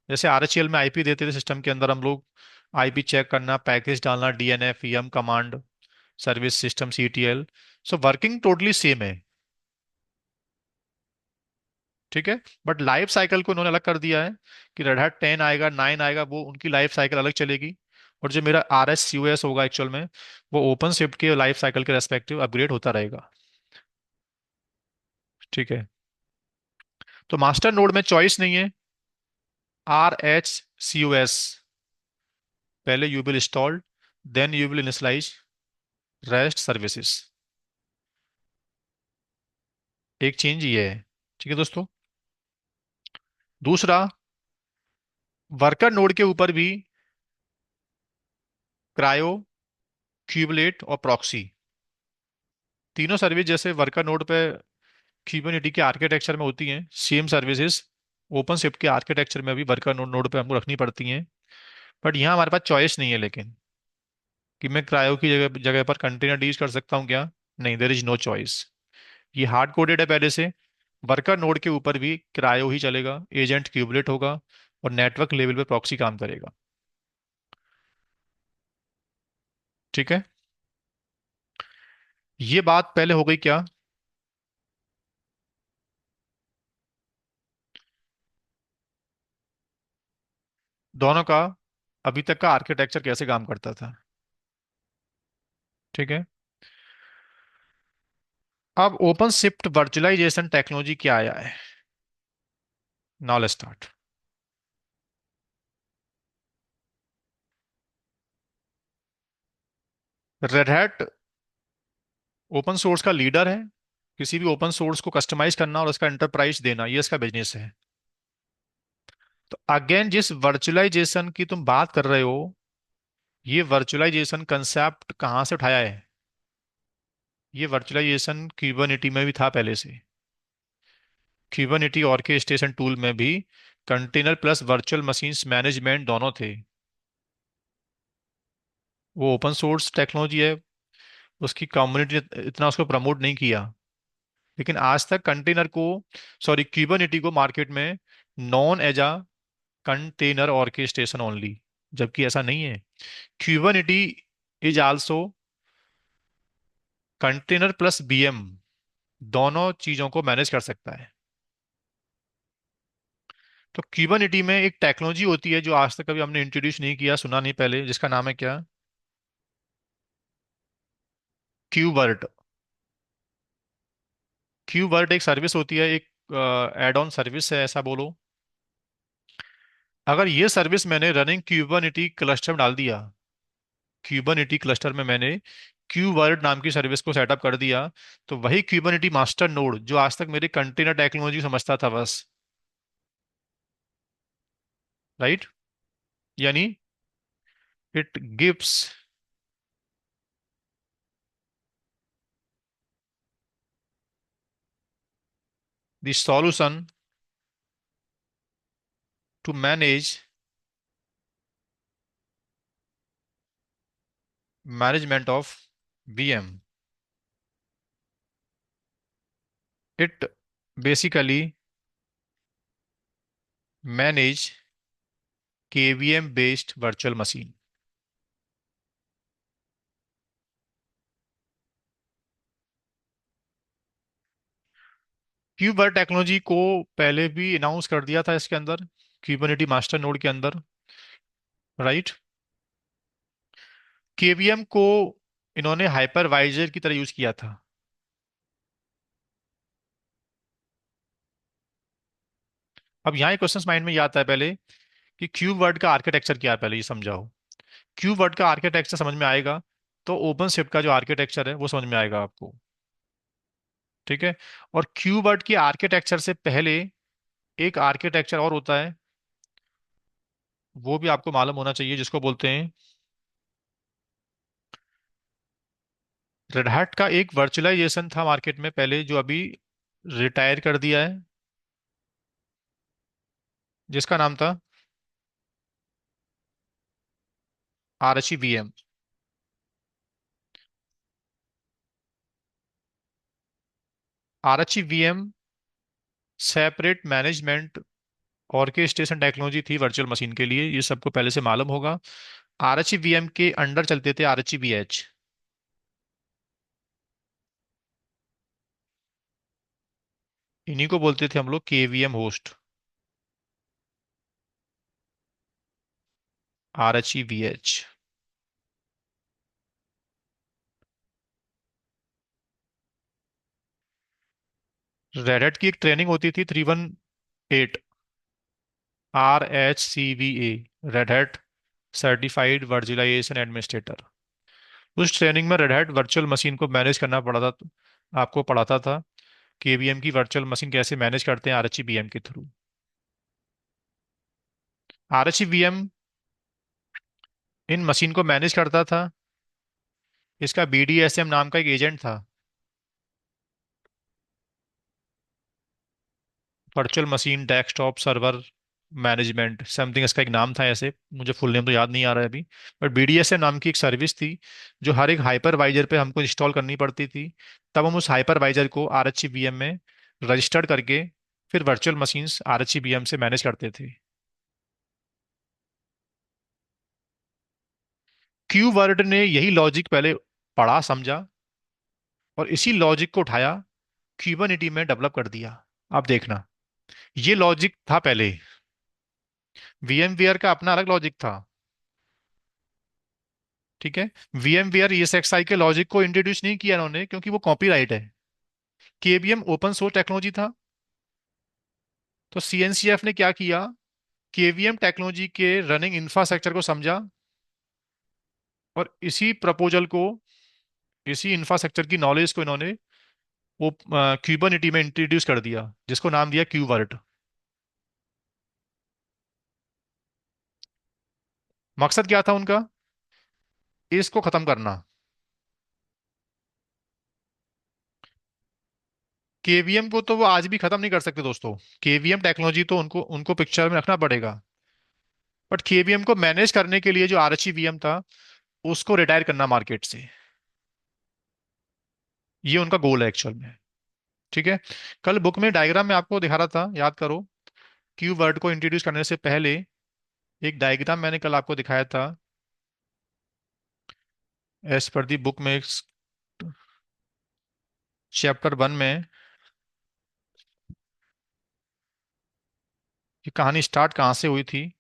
जैसे आर एच एल में आईपी देते थे सिस्टम के अंदर हम लोग, आईपी चेक करना, पैकेज डालना, DNF EM command, service system CTL, so working totally same है। ठीक है। बट लाइफ साइकिल को उन्होंने अलग कर दिया है कि रेड हैट 10 आएगा, 9 आएगा, वो उनकी लाइफ साइकिल अलग चलेगी। और जो मेरा आर एस यू एस होगा एक्चुअल में, वो ओपन शिफ्ट के लाइफ साइकिल के रेस्पेक्टिव अपग्रेड होता रहेगा। ठीक है। तो मास्टर नोड में चॉइस नहीं है, R H C U S, पहले you will install, then you will initialize rest services. एक चेंज ये है। ठीक है दोस्तों। दूसरा, वर्कर नोड के ऊपर भी क्रायो, क्यूबलेट और प्रॉक्सी, तीनों सर्विस जैसे वर्कर नोड पे क्यूबरनेटी के आर्किटेक्चर में होती हैं, सेम सर्विसेज ओपन शिफ्ट के आर्किटेक्चर में भी वर्कर नोड नोड पे हमको रखनी पड़ती हैं। बट यहाँ हमारे पास चॉइस नहीं है लेकिन, कि मैं क्रायो की जगह जगह पर कंटेनर यूज कर सकता हूँ क्या? नहीं, देर इज नो चॉइस। ये हार्ड कोडेड है पहले से। वर्कर नोड के ऊपर भी क्रायो ही चलेगा, एजेंट क्यूबलेट होगा, और नेटवर्क लेवल पे प्रॉक्सी काम करेगा। ठीक है। ये बात पहले हो गई क्या? दोनों का अभी तक का आर्किटेक्चर कैसे काम करता था। ठीक है। अब ओपन शिफ्ट वर्चुअलाइजेशन टेक्नोलॉजी क्या आया है? Now let's start. Red hat open source का लीडर है। किसी भी ओपन सोर्स को कस्टमाइज करना और उसका एंटरप्राइज देना, ये इसका बिजनेस है। तो अगेन, जिस वर्चुअलाइजेशन की तुम बात कर रहे हो, ये वर्चुअलाइजेशन कंसेप्ट कहाँ से उठाया है? ये वर्चुअलाइजेशन क्यूबरनेटी में भी था पहले से। क्यूबरनेटी ऑर्केस्ट्रेशन टूल में भी container plus virtual machines management दोनों थे। वो ओपन सोर्स टेक्नोलॉजी है, उसकी कम्युनिटी ने इतना उसको प्रमोट नहीं किया। लेकिन आज तक कंटेनर को, सॉरी, क्यूबरनेटी को मार्केट में known as a container orchestration only, जबकि ऐसा नहीं है। Kubernetes is also container plus VM, दोनों चीजों को मैनेज कर सकता है। तो क्यूबरनेटी में एक टेक्नोलॉजी होती है जो आज तक कभी हमने इंट्रोड्यूस नहीं किया, सुना नहीं पहले, जिसका नाम है क्या? क्यूबर्ट। क्यूबर्ट एक सर्विस होती है, एक एड ऑन सर्विस है ऐसा बोलो। अगर ये सर्विस मैंने रनिंग क्यूबरनेटी क्लस्टर में डाल दिया, क्यूबरनेटी क्लस्टर में मैंने क्यूबर्ट नाम की सर्विस को सेटअप कर दिया, तो वही क्यूबरनेटी मास्टर नोड जो आज तक मेरी कंटेनर टेक्नोलॉजी समझता था बस, राइट, यानी it gives the solution to manage management of VM. It basically manage KVM based virtual machine. KubeVirt technology को पहले भी अनाउंस कर दिया था इसके अंदर, क्यूबरनेटी मास्टर नोड के अंदर, राइट। केवीएम को इन्होंने हाइपरवाइजर की तरह यूज किया था। अब यहाँ एक क्वेश्चन माइंड में ये आता है पहले, कि क्यूब वर्ड का आर्किटेक्चर क्या है, पहले ये समझाओ। क्यूब वर्ड का आर्किटेक्चर समझ में आएगा तो ओपन शिफ्ट का जो आर्किटेक्चर है वो समझ में आएगा आपको। ठीक है। और क्यूबर्ट की आर्किटेक्चर से पहले एक आर्किटेक्चर और होता है, वो भी आपको मालूम होना चाहिए, जिसको बोलते हैं रेड हैट का एक वर्चुअलाइजेशन था मार्केट में पहले, जो अभी रिटायर कर दिया है, जिसका नाम था RHEVM। RHEVM separate management orchestration technology थी वर्चुअल मशीन के लिए, ये सबको पहले से मालूम होगा। RHEVM के अंडर चलते थे RHEVH। इन्हीं को बोलते थे हम लोग KVM होस्ट। RHEVH। रेड हैट की एक ट्रेनिंग होती थी 318, RHCVA, Red Hat certified virtualization administrator. उस ट्रेनिंग में रेड हैट वर्चुअल मशीन को मैनेज करना पड़ा था, आपको पढ़ाता था KVM की वर्चुअल मशीन कैसे मैनेज करते हैं RHEVM के थ्रू। RHEVM इन मशीन को मैनेज करता था। इसका BDSM नाम का एक एजेंट था, virtual machine desktop server management something, इसका एक नाम था ऐसे, मुझे फुल नेम तो याद नहीं आ रहा है अभी। बट BDSM नाम की एक सर्विस थी, जो हर एक हाइपरवाइजर पे हमको इंस्टॉल करनी पड़ती थी। तब हम उस हाइपरवाइजर को RHEVM में रजिस्टर्ड करके फिर वर्चुअल मशीन्स RHEVM से मैनेज करते थे। क्यू वर्ड ने यही लॉजिक पहले पढ़ा समझा, और इसी लॉजिक को उठाया क्यूबरनेटी में डेवलप कर दिया। आप देखना, ये लॉजिक था पहले, VMware का अपना अलग लॉजिक था। ठीक है। VMware ESXi के लॉजिक को इंट्रोड्यूस नहीं किया इन्होंने, क्योंकि वो कॉपीराइट है। KVM ओपन सोर्स टेक्नोलॉजी था, तो CNCF ने क्या किया, KVM टेक्नोलॉजी के रनिंग इंफ्रास्ट्रक्चर को समझा, और इसी प्रपोजल को, इसी इंफ्रास्ट्रक्चर की नॉलेज को इन्होंने वो क्यूबरनेटी में इंट्रोड्यूस कर दिया, जिसको नाम दिया क्यूवर्ट। मकसद क्या था उनका, इसको खत्म करना। KVM को तो वो आज भी खत्म नहीं कर सकते दोस्तों। KVM टेक्नोलॉजी तो उनको उनको पिक्चर में रखना पड़ेगा। बट KVM को मैनेज करने के लिए जो RHEVM था, उसको रिटायर करना मार्केट से, ये उनका गोल है एक्चुअल में। ठीक है। कल बुक में डायग्राम में आपको दिखा रहा था, याद करो, क्यू वर्ड को इंट्रोड्यूस करने से पहले एक डायग्राम मैंने कल आपको दिखाया था, एज पर दी बुक में, चैप्टर 1 में। ये कहानी स्टार्ट कहाँ से हुई थी,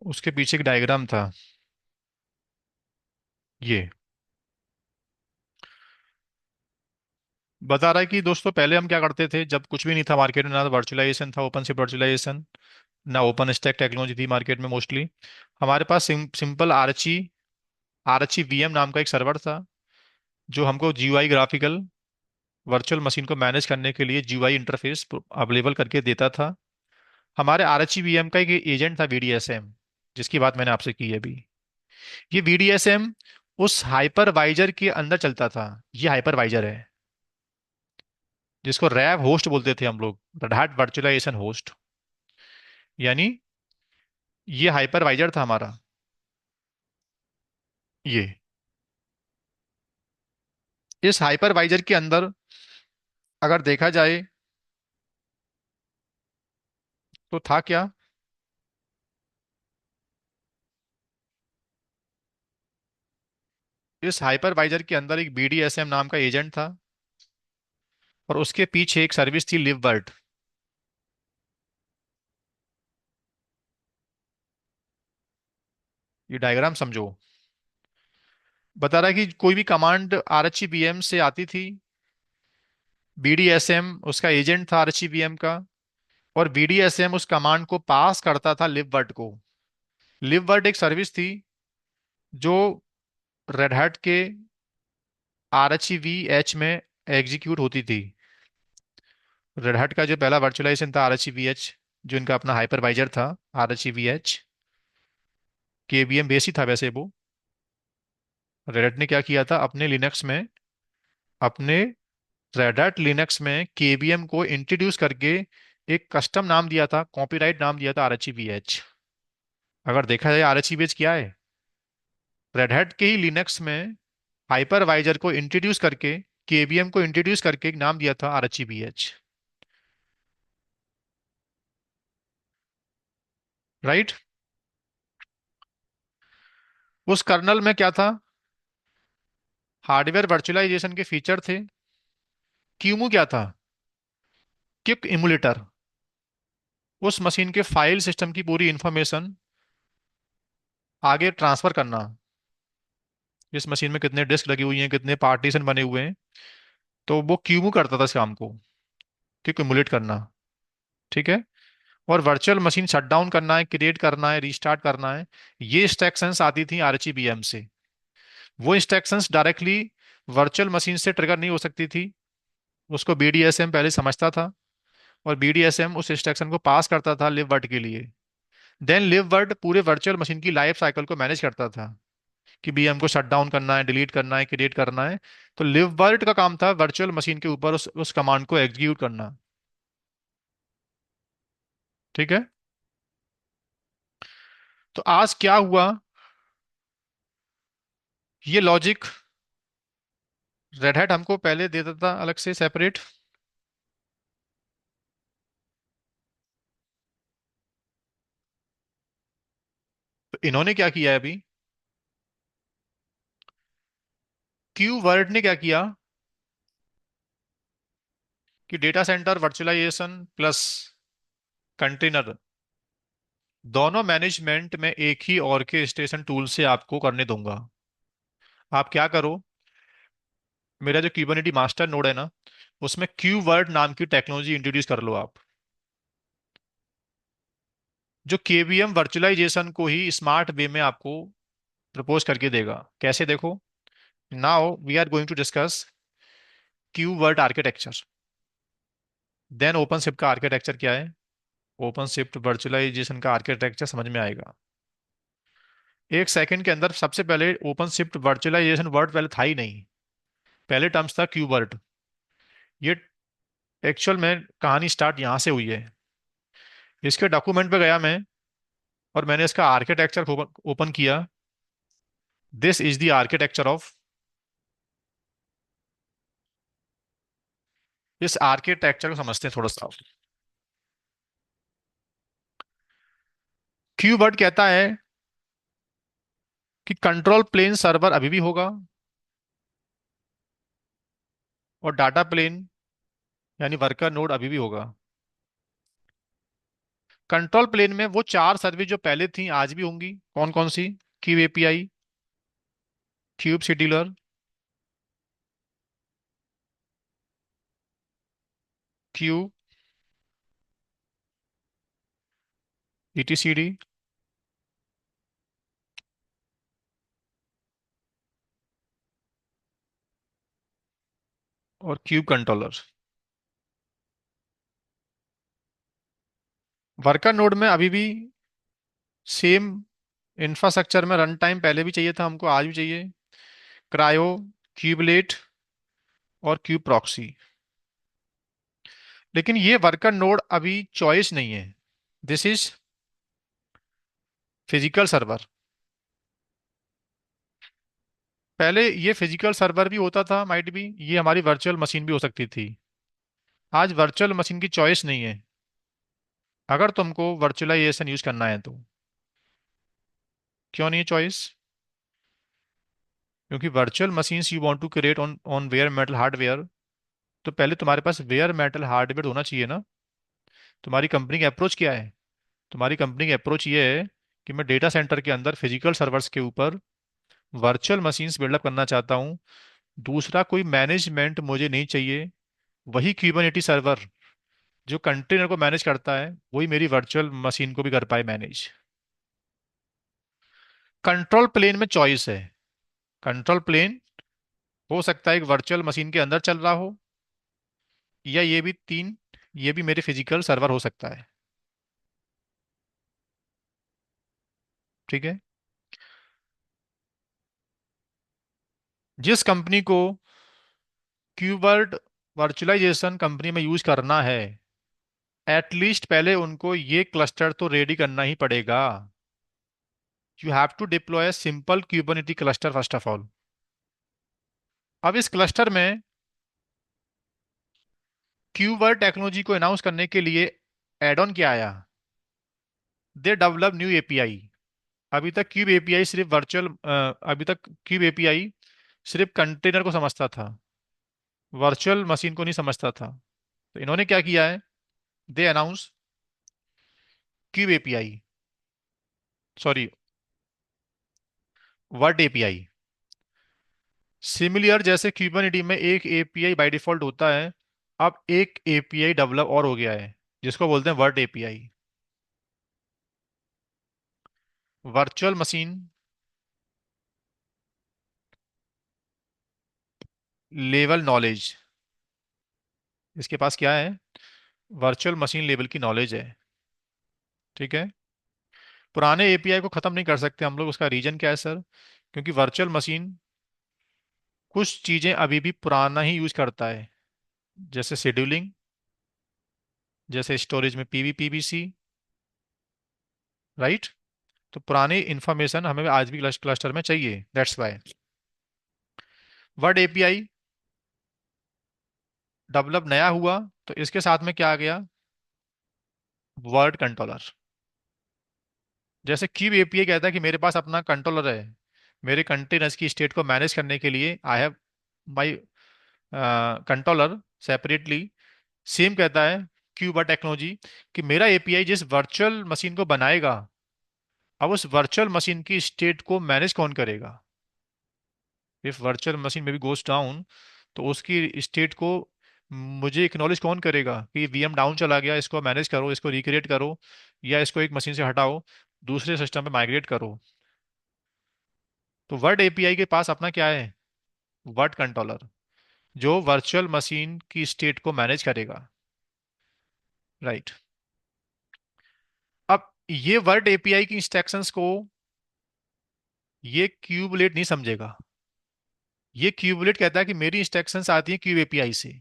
उसके पीछे एक डायग्राम था ये। बता रहा है कि दोस्तों पहले हम क्या करते थे, जब कुछ भी नहीं था मार्केट में, ना वर्चुअलाइजेशन था, ओपन शिप वर्चुअलाइजेशन, ना ओपन स्टैक टेक्नोलॉजी थी मार्केट में मोस्टली। हमारे पास सिंपल RHEVM नाम का एक सर्वर था, जो हमको GUI ग्राफिकल वर्चुअल मशीन को मैनेज करने के लिए GUI इंटरफेस अवेलेबल करके देता था। हमारे RHEVM का एक एजेंट था VDSM, जिसकी बात मैंने आपसे की है अभी। ये VDSM उस हाइपरवाइजर के अंदर चलता था। ये हाइपरवाइजर है, जिसको रैव होस्ट बोलते थे हम लोग, रेड हैट वर्चुअलाइजेशन होस्ट। यानी ये हाइपरवाइजर था हमारा, ये। इस हाइपरवाइजर के अंदर अगर देखा जाए तो था क्या, इस हाइपरवाइजर के अंदर एक BDSM नाम का एजेंट था, और उसके पीछे एक सर्विस थी लिववर्ट। ये डायग्राम समझो। बता रहा है कि कोई भी कमांड RHEVM से आती थी, BDSM उसका एजेंट था RHEVM का, और BDSM उस कमांड को पास करता था लिववर्ट को। लिववर्ट एक सर्विस थी, जो रेड हैट के आर एच वी एच में एग्जीक्यूट होती थी। रेड हैट का जो पहला वर्चुअलाइजेशन था आर एच वी एच, जो इनका अपना हाइपरवाइजर था, R H V H KVM base ही था वैसे वो। रेड हैट ने क्या किया था अपने लिनक्स में, अपने रेड हैट लिनक्स में केवीएम को इंट्रोड्यूस करके एक कस्टम नाम दिया था, कॉपीराइट नाम दिया था, आर एच वी एच। अगर देखा जाए आर एच वी एच क्या है, रेड हैट के ही लिनक्स में हाइपरवाइजर को इंट्रोड्यूस करके, केवीएम को इंट्रोड्यूस करके एक नाम दिया था, R H V H. Right. उस कर्नल में क्या था, हार्डवेयर वर्चुअलाइजेशन के फीचर थे। क्यूमू क्या था, क्विक इमुलेटर, उस मशीन के फाइल सिस्टम की पूरी इंफॉर्मेशन आगे ट्रांसफर करना। इस मशीन में कितने डिस्क लगी हुई हैं, कितने पार्टीशन बने हुए हैं, तो वो क्यूमू करता था इस काम को, क्विक इमुलेट करना। ठीक है। और वर्चुअल मशीन शट डाउन करना है, क्रिएट करना है, रीस्टार्ट करना है, ये इंस्ट्रक्शंस आती थी आरएचईबीएम से। वो इंस्ट्रक्शंस डायरेक्टली वर्चुअल मशीन से ट्रिगर नहीं हो सकती थी, उसको बीडीएसएम पहले समझता था, और बीडीएसएम उस इंस्ट्रक्शन को पास करता था लिव वर्ड के लिए। देन लिव वर्ड पूरे वर्चुअल मशीन की लाइफ साइकिल को मैनेज करता था, कि भी हमको शट डाउन करना है, डिलीट करना है, क्रिएट करना है। तो लिव वर्ड का काम था वर्चुअल मशीन के ऊपर उस कमांड को एग्जीक्यूट करना। ठीक है। तो आज क्या हुआ, ये लॉजिक रेड हैट हमको पहले देता था अलग से सेपरेट। तो इन्होंने क्या किया है अभी, क्यू वर्ड ने क्या किया कि data center virtualization plus container दोनों मैनेजमेंट में एक ही ऑर्केस्ट्रेशन टूल से आपको करने दूंगा। आप क्या करो, मेरा जो क्यूबरनेटी मास्टर नोड है ना, उसमें क्यू वर्ड नाम की टेक्नोलॉजी इंट्रोड्यूस कर लो आप, जो केवीएम वर्चुअलाइजेशन को ही स्मार्ट वे में आपको प्रपोज करके देगा। कैसे देखो, now we are going to discuss KubeVirt architecture, then OpenShift का आर्किटेक्चर क्या है, ओपन शिफ्ट वर्चुअलाइजेशन का आर्किटेक्चर समझ में आएगा। एक सेकंड के अंदर सबसे पहले ओपन शिफ्ट वर्चुअलाइजेशन वर्ड पहले था ही नहीं, पहले टर्म्स था क्यू वर्ड। ये एक्चुअल में कहानी स्टार्ट यहाँ से हुई है। इसके डॉक्यूमेंट पे गया मैं, और मैंने इसका आर्किटेक्चर ओपन किया। This is the architecture of, इस आर्किटेक्चर को समझते हैं थोड़ा सा। क्यू वर्ड कहता है कि कंट्रोल प्लेन सर्वर अभी भी होगा, और डाटा प्लेन यानी वर्कर नोड अभी भी होगा। कंट्रोल प्लेन में वो चार सर्विस जो पहले थी आज भी होंगी, कौन कौन सी, kube API, kube scheduler, kube etcd, और क्यूब कंट्रोलर। वर्कर नोड में अभी भी सेम इंफ्रास्ट्रक्चर में रन टाइम पहले भी चाहिए था हमको, आज भी चाहिए, क्रायो, क्यूबलेट और क्यूब प्रॉक्सी। लेकिन ये वर्कर नोड अभी चॉइस नहीं है, दिस इज फिजिकल सर्वर। पहले ये फिजिकल सर्वर भी होता था, माइट भी ये हमारी वर्चुअल मशीन भी हो सकती थी। आज वर्चुअल मशीन की चॉइस नहीं है, अगर तुमको वर्चुअलाइजेशन यूज करना है तो। क्यों नहीं है चॉइस, क्योंकि virtual machines you want to create on on bare metal hardware, तो पहले तुम्हारे पास वेयर मेटल हार्डवेयर होना चाहिए ना। तुम्हारी कंपनी की अप्रोच क्या है, तुम्हारी कंपनी की अप्रोच ये है कि मैं डेटा सेंटर के अंदर फिजिकल सर्वर्स के ऊपर वर्चुअल मशीन्स बिल्डअप करना चाहता हूँ। दूसरा कोई मैनेजमेंट मुझे नहीं चाहिए, वही क्यूबरनेटी सर्वर जो कंटेनर को मैनेज करता है वही मेरी वर्चुअल मशीन को भी कर पाए मैनेज। कंट्रोल प्लेन में चॉइस है। कंट्रोल प्लेन हो सकता है एक वर्चुअल मशीन के अंदर चल रहा हो, या ये भी मेरे फिजिकल सर्वर हो सकता है। ठीक है। जिस कंपनी को क्यूबर्ट वर्चुअलाइजेशन कंपनी में यूज करना है, एटलीस्ट पहले उनको ये क्लस्टर तो रेडी करना ही पड़ेगा। You have to deploy simple Kubernetes cluster first of all. अब इस क्लस्टर में क्यूबर्ट टेक्नोलॉजी को अनाउंस करने के लिए एड ऑन क्या आया? They develop new API. अभी तक क्यूब एपीआई सिर्फ अभी तक क्यूब एपीआई सिर्फ कंटेनर को समझता था, वर्चुअल मशीन को नहीं समझता था। तो इन्होंने क्या किया है? दे announce cube API, sorry, word API. Similar जैसे क्यूबरनेटी में एक एपीआई बाय डिफॉल्ट होता है, अब एक एपीआई डेवलप और हो गया है, जिसको बोलते हैं word API. Virtual machine level knowledge. इसके पास क्या है? वर्चुअल मशीन लेवल की नॉलेज है। ठीक है। पुराने एपीआई को खत्म नहीं कर सकते हम लोग। उसका रीजन क्या है सर? क्योंकि वर्चुअल मशीन कुछ चीजें अभी भी पुराना ही यूज करता है, जैसे शेड्यूलिंग, जैसे स्टोरेज में पीवी पीबीसी। राइट। तो पुरानी इंफॉर्मेशन हमें आज भी क्लस्टर में चाहिए, that's why word API develop नया हुआ। तो इसके साथ में क्या आ गया? Word controller. जैसे क्यूब एपीआई कहता है कि मेरे पास अपना कंट्रोलर है, मेरे कंटेनर्स की स्टेट को मैनेज करने के लिए I have my controller separately. Same कहता है क्यूबा टेक्नोलॉजी कि मेरा एपीआई जिस वर्चुअल मशीन को बनाएगा, अब उस वर्चुअल मशीन की स्टेट को मैनेज कौन करेगा? इफ वर्चुअल मशीन में भी गोस डाउन, तो उसकी स्टेट को मुझे एक्नॉलेज कौन करेगा कि वीएम डाउन चला गया, इसको मैनेज करो, इसको रिक्रिएट करो, या इसको एक मशीन से हटाओ, दूसरे सिस्टम पे माइग्रेट करो। तो वर्ड एपीआई के पास अपना क्या है? वर्ड कंट्रोलर, जो वर्चुअल मशीन की स्टेट को मैनेज करेगा। राइट। अब ये वर्ड एपीआई की इंस्ट्रक्शंस को ये क्यूबलेट नहीं समझेगा। ये क्यूबलेट कहता है कि मेरी इंस्ट्रक्शंस आती हैं क्यूब एपीआई से।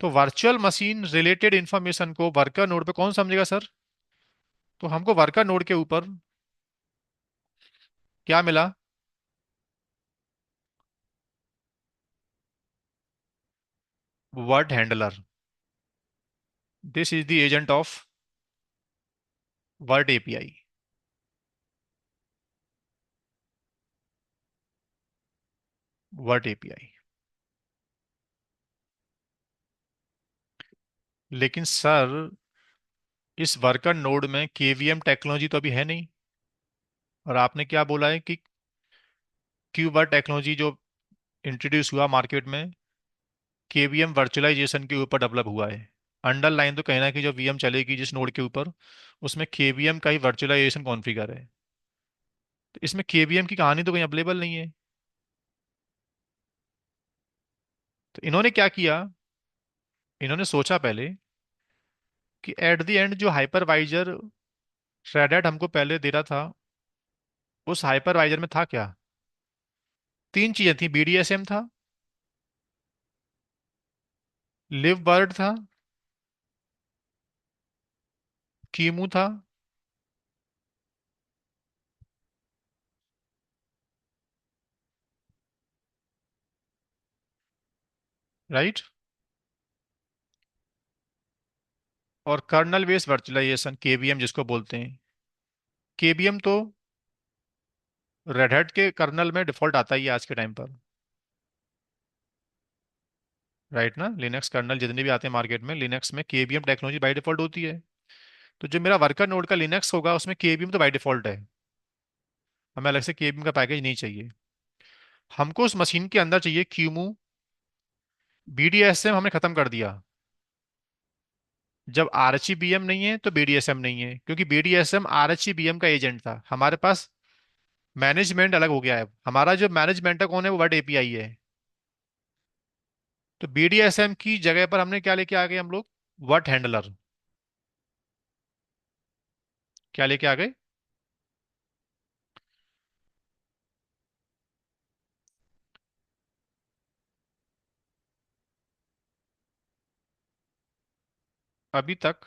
तो वर्चुअल मशीन रिलेटेड इंफॉर्मेशन को वर्कर नोड पे कौन समझेगा सर? तो हमको वर्कर नोड के ऊपर क्या मिला? Word handler. This is the agent of word API. Word API. लेकिन सर, इस वर्कर नोड में केवीएम टेक्नोलॉजी तो अभी है नहीं। और आपने क्या बोला है कि क्यूबर्ट टेक्नोलॉजी जो इंट्रोड्यूस हुआ मार्केट में, केवीएम वर्चुअलाइजेशन के ऊपर डेवलप हुआ है। अंडरलाइन तो कहना है कि जो वीएम चलेगी जिस नोड के ऊपर, उसमें केवीएम का ही वर्चुअलाइजेशन कॉन्फ़िगर है। तो इसमें केवीएम की कहानी तो कहीं अवेलेबल नहीं है। तो इन्होंने क्या किया? इन्होंने सोचा पहले कि एट द एंड जो हाइपरवाइजर थ्रेडेड हमको पहले दे रहा था, उस हाइपरवाइजर में था क्या? तीन चीजें थी। बीडीएसएम था, लिव बर्ड था, कीमू था। राइट। और कर्नल बेस्ड वर्चुअलाइजेशन केवीएम जिसको बोलते हैं। केवीएम तो रेड हैट के कर्नल में डिफॉल्ट आता ही है आज के टाइम पर। राइट ना? लिनक्स कर्नल जितने भी आते हैं मार्केट में, लिनक्स में केवीएम टेक्नोलॉजी बाय डिफॉल्ट होती है। तो जो मेरा वर्कर नोड का लिनक्स होगा उसमें केवीएम तो बाय डिफॉल्ट है। हमें अलग से केवीएम का पैकेज नहीं चाहिए। हमको उस मशीन के अंदर चाहिए क्यूमू। बीडीएसएम हमने खत्म कर दिया। जब RHEBM नहीं है तो BDSM नहीं है, क्योंकि BDSM RHEBM का एजेंट था। हमारे पास मैनेजमेंट अलग हो गया है। हमारा जो मैनेजमेंट है कौन है, वो वर्ड API है। तो BDSM की जगह पर हमने क्या लेके आ गए हम लोग, वर्ड हैंडलर। क्या लेके आ गए? अभी तक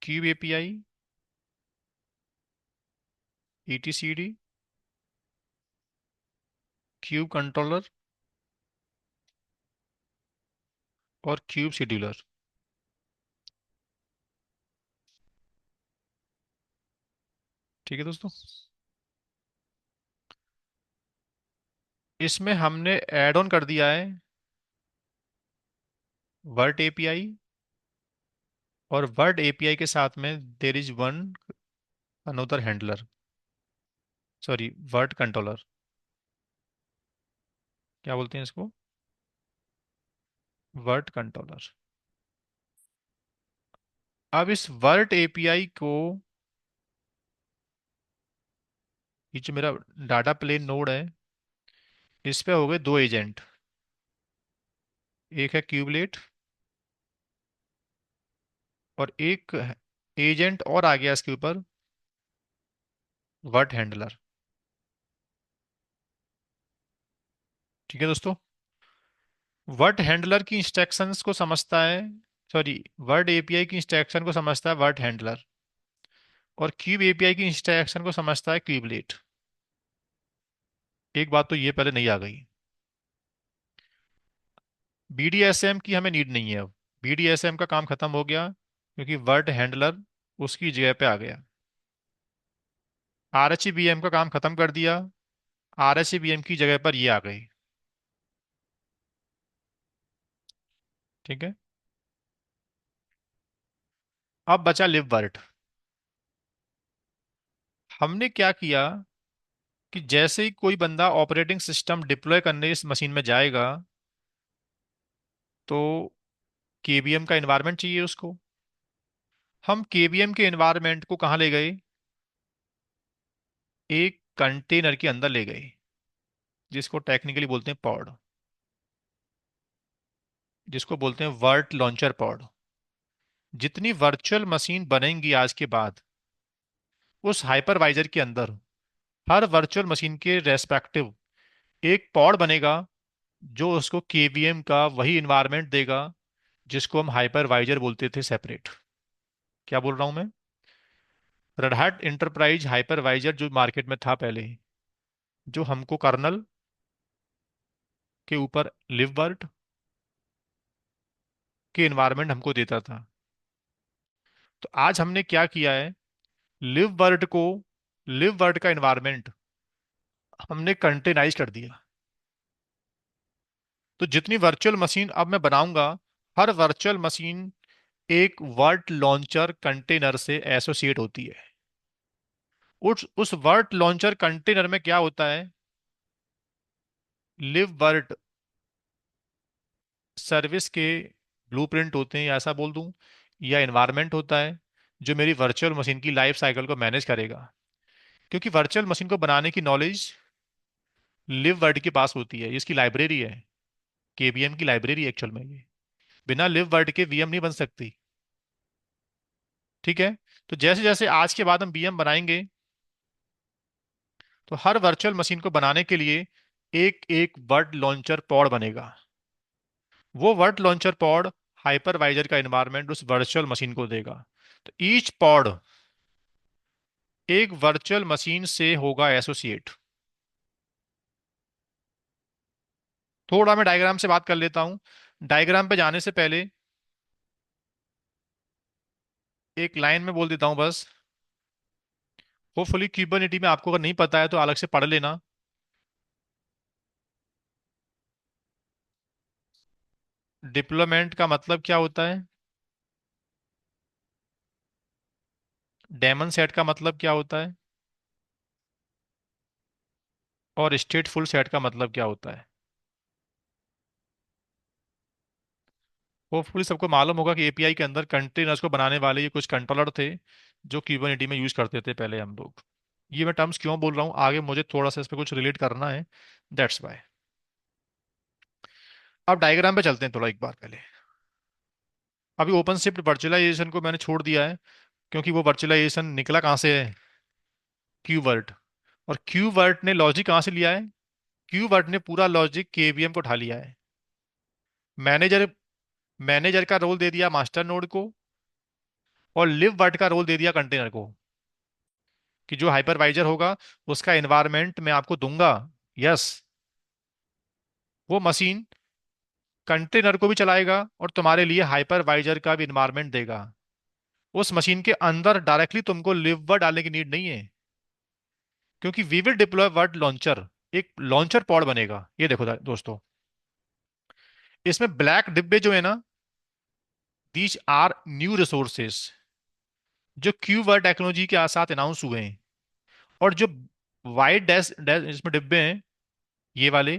cube API, ETCD, cube controller और क्यूब शेड्यूलर। ठीक है दोस्तों, इसमें हमने ऐड ऑन कर दिया है वर्ड API, और वर्ड API के साथ में there is one another handler, sorry word controller. क्या बोलते हैं इसको? Word controller. अब इस वर्ड API को, ये जो मेरा डाटा प्लेन नोड है, इस पे हो गए दो एजेंट। एक है क्यूबलेट और एक एजेंट और आ गया इसके ऊपर, वर्ड हैंडलर। ठीक है दोस्तों, वर्ड हैंडलर की इंस्ट्रक्शंस को समझता है, सॉरी वर्ड API की इंस्ट्रक्शन को समझता है वर्ड हैंडलर, और क्यूब API की इंस्ट्रक्शन को समझता है क्यूबलेट। एक बात तो ये पहले नहीं आ गई, BDSM की हमें नीड नहीं है अब। BDSM का काम खत्म हो गया, क्योंकि वर्ड हैंडलर उसकी जगह पे आ गया। RHEBM का काम खत्म कर दिया, RHEBM की जगह पर ये आ गई। ठीक है, अब बचा लिव वर्ड। हमने क्या किया कि जैसे ही कोई बंदा ऑपरेटिंग सिस्टम डिप्लॉय करने इस मशीन में जाएगा, तो KVM का एनवायरनमेंट चाहिए उसको। हम KVM के एनवायरनमेंट को कहाँ ले गए, एक कंटेनर के अंदर ले गए, जिसको टेक्निकली बोलते हैं पॉड, जिसको बोलते हैं वर्ट लॉन्चर पॉड। जितनी वर्चुअल मशीन बनेंगी आज के बाद, उस हाइपरवाइजर के अंदर हर वर्चुअल मशीन के रेस्पेक्टिव एक पॉड बनेगा, जो उसको KVM का वही इन्वायरमेंट देगा, जिसको हम हाइपरवाइजर बोलते थे सेपरेट। क्या बोल रहा हूं मैं? रेड हैट इंटरप्राइज हाइपरवाइजर जो मार्केट में था पहले, जो हमको कर्नल के ऊपर लिव के इन्वायरमेंट हमको देता था। तो आज हमने क्या किया है, लिव वर्ड का इन्वायरमेंट हमने कंटेनाइज कर दिया। तो जितनी वर्चुअल मशीन अब मैं बनाऊंगा, हर वर्चुअल मशीन एक वर्ड लॉन्चर कंटेनर से एसोसिएट होती है। उस वर्ड लॉन्चर कंटेनर में क्या होता है, लिव वर्ड सर्विस के ब्लूप्रिंट होते हैं, या ऐसा बोल दूं, या एनवायरनमेंट होता है, जो मेरी वर्चुअल मशीन की लाइफ साइकिल को मैनेज करेगा। क्योंकि वर्चुअल मशीन को बनाने की नॉलेज लिव वर्ड के पास होती है, ये इसकी लाइब्रेरी है, KVM की लाइब्रेरी एक्चुअल में ये। बिना लिव वर्ड के VM नहीं बन सकती। ठीक है, तो जैसे जैसे आज के बाद हम VM बनाएंगे, तो हर वर्चुअल मशीन को बनाने के लिए एक एक वर्ड लॉन्चर पॉड बनेगा। वो वर्ड लॉन्चर पॉड हाइपरवाइजर का एनवायरनमेंट उस वर्चुअल मशीन को देगा। तो ईच पॉड एक वर्चुअल मशीन से होगा एसोसिएट। थोड़ा मैं डायग्राम से बात कर लेता हूं। डायग्राम पे जाने से पहले एक लाइन में बोल देता हूं बस। होपफुली क्यूबरनेटी में आपको अगर नहीं पता है तो अलग से पढ़ लेना। डिप्लॉयमेंट का मतलब क्या होता है, डेमन सेट का मतलब क्या होता है, और स्टेटफुल सेट का मतलब क्या होता है। होपफुली सबको मालूम होगा कि एपीआई के अंदर कंटेनर्स को बनाने वाले ये कुछ कंट्रोलर थे जो क्यूबरनेटी में यूज करते थे पहले हम लोग। ये मैं टर्म्स क्यों बोल रहा हूँ, आगे मुझे थोड़ा सा इस पे कुछ रिलेट करना है, दैट्स वाई। अब डायग्राम पे चलते हैं थोड़ा एक बार पहले। अभी ओपन शिफ्ट वर्चुअलाइजेशन को मैंने छोड़ दिया है, क्योंकि वो वर्चुअलाइजेशन निकला कहाँ से है, क्यूबर्ट। और क्यूबर्ट ने लॉजिक कहाँ से लिया है, क्यूबर्ट ने पूरा लॉजिक केवीएम को उठा लिया है। मैनेजर मैनेजर का रोल दे दिया मास्टर नोड को, और लिव वर्ट का रोल दे दिया कंटेनर को, कि जो हाइपरवाइजर होगा उसका एनवायरनमेंट मैं आपको दूंगा। यस, वो मशीन कंटेनर को भी चलाएगा और तुम्हारे लिए हाइपरवाइजर का भी एनवायरनमेंट देगा। उस मशीन के अंदर डायरेक्टली तुमको लिव वर्ड डालने की नीड नहीं है, क्योंकि we will deploy virt launcher. एक लॉन्चर पॉड बनेगा, ये देखो दोस्तों, इसमें ब्लैक डिब्बे जो है ना, दीज आर न्यू रिसोर्सेस जो क्यू वर्ड टेक्नोलॉजी के साथ अनाउंस हुए हैं। और जो वाइट डैश डैश इसमें डिब्बे हैं, ये वाले,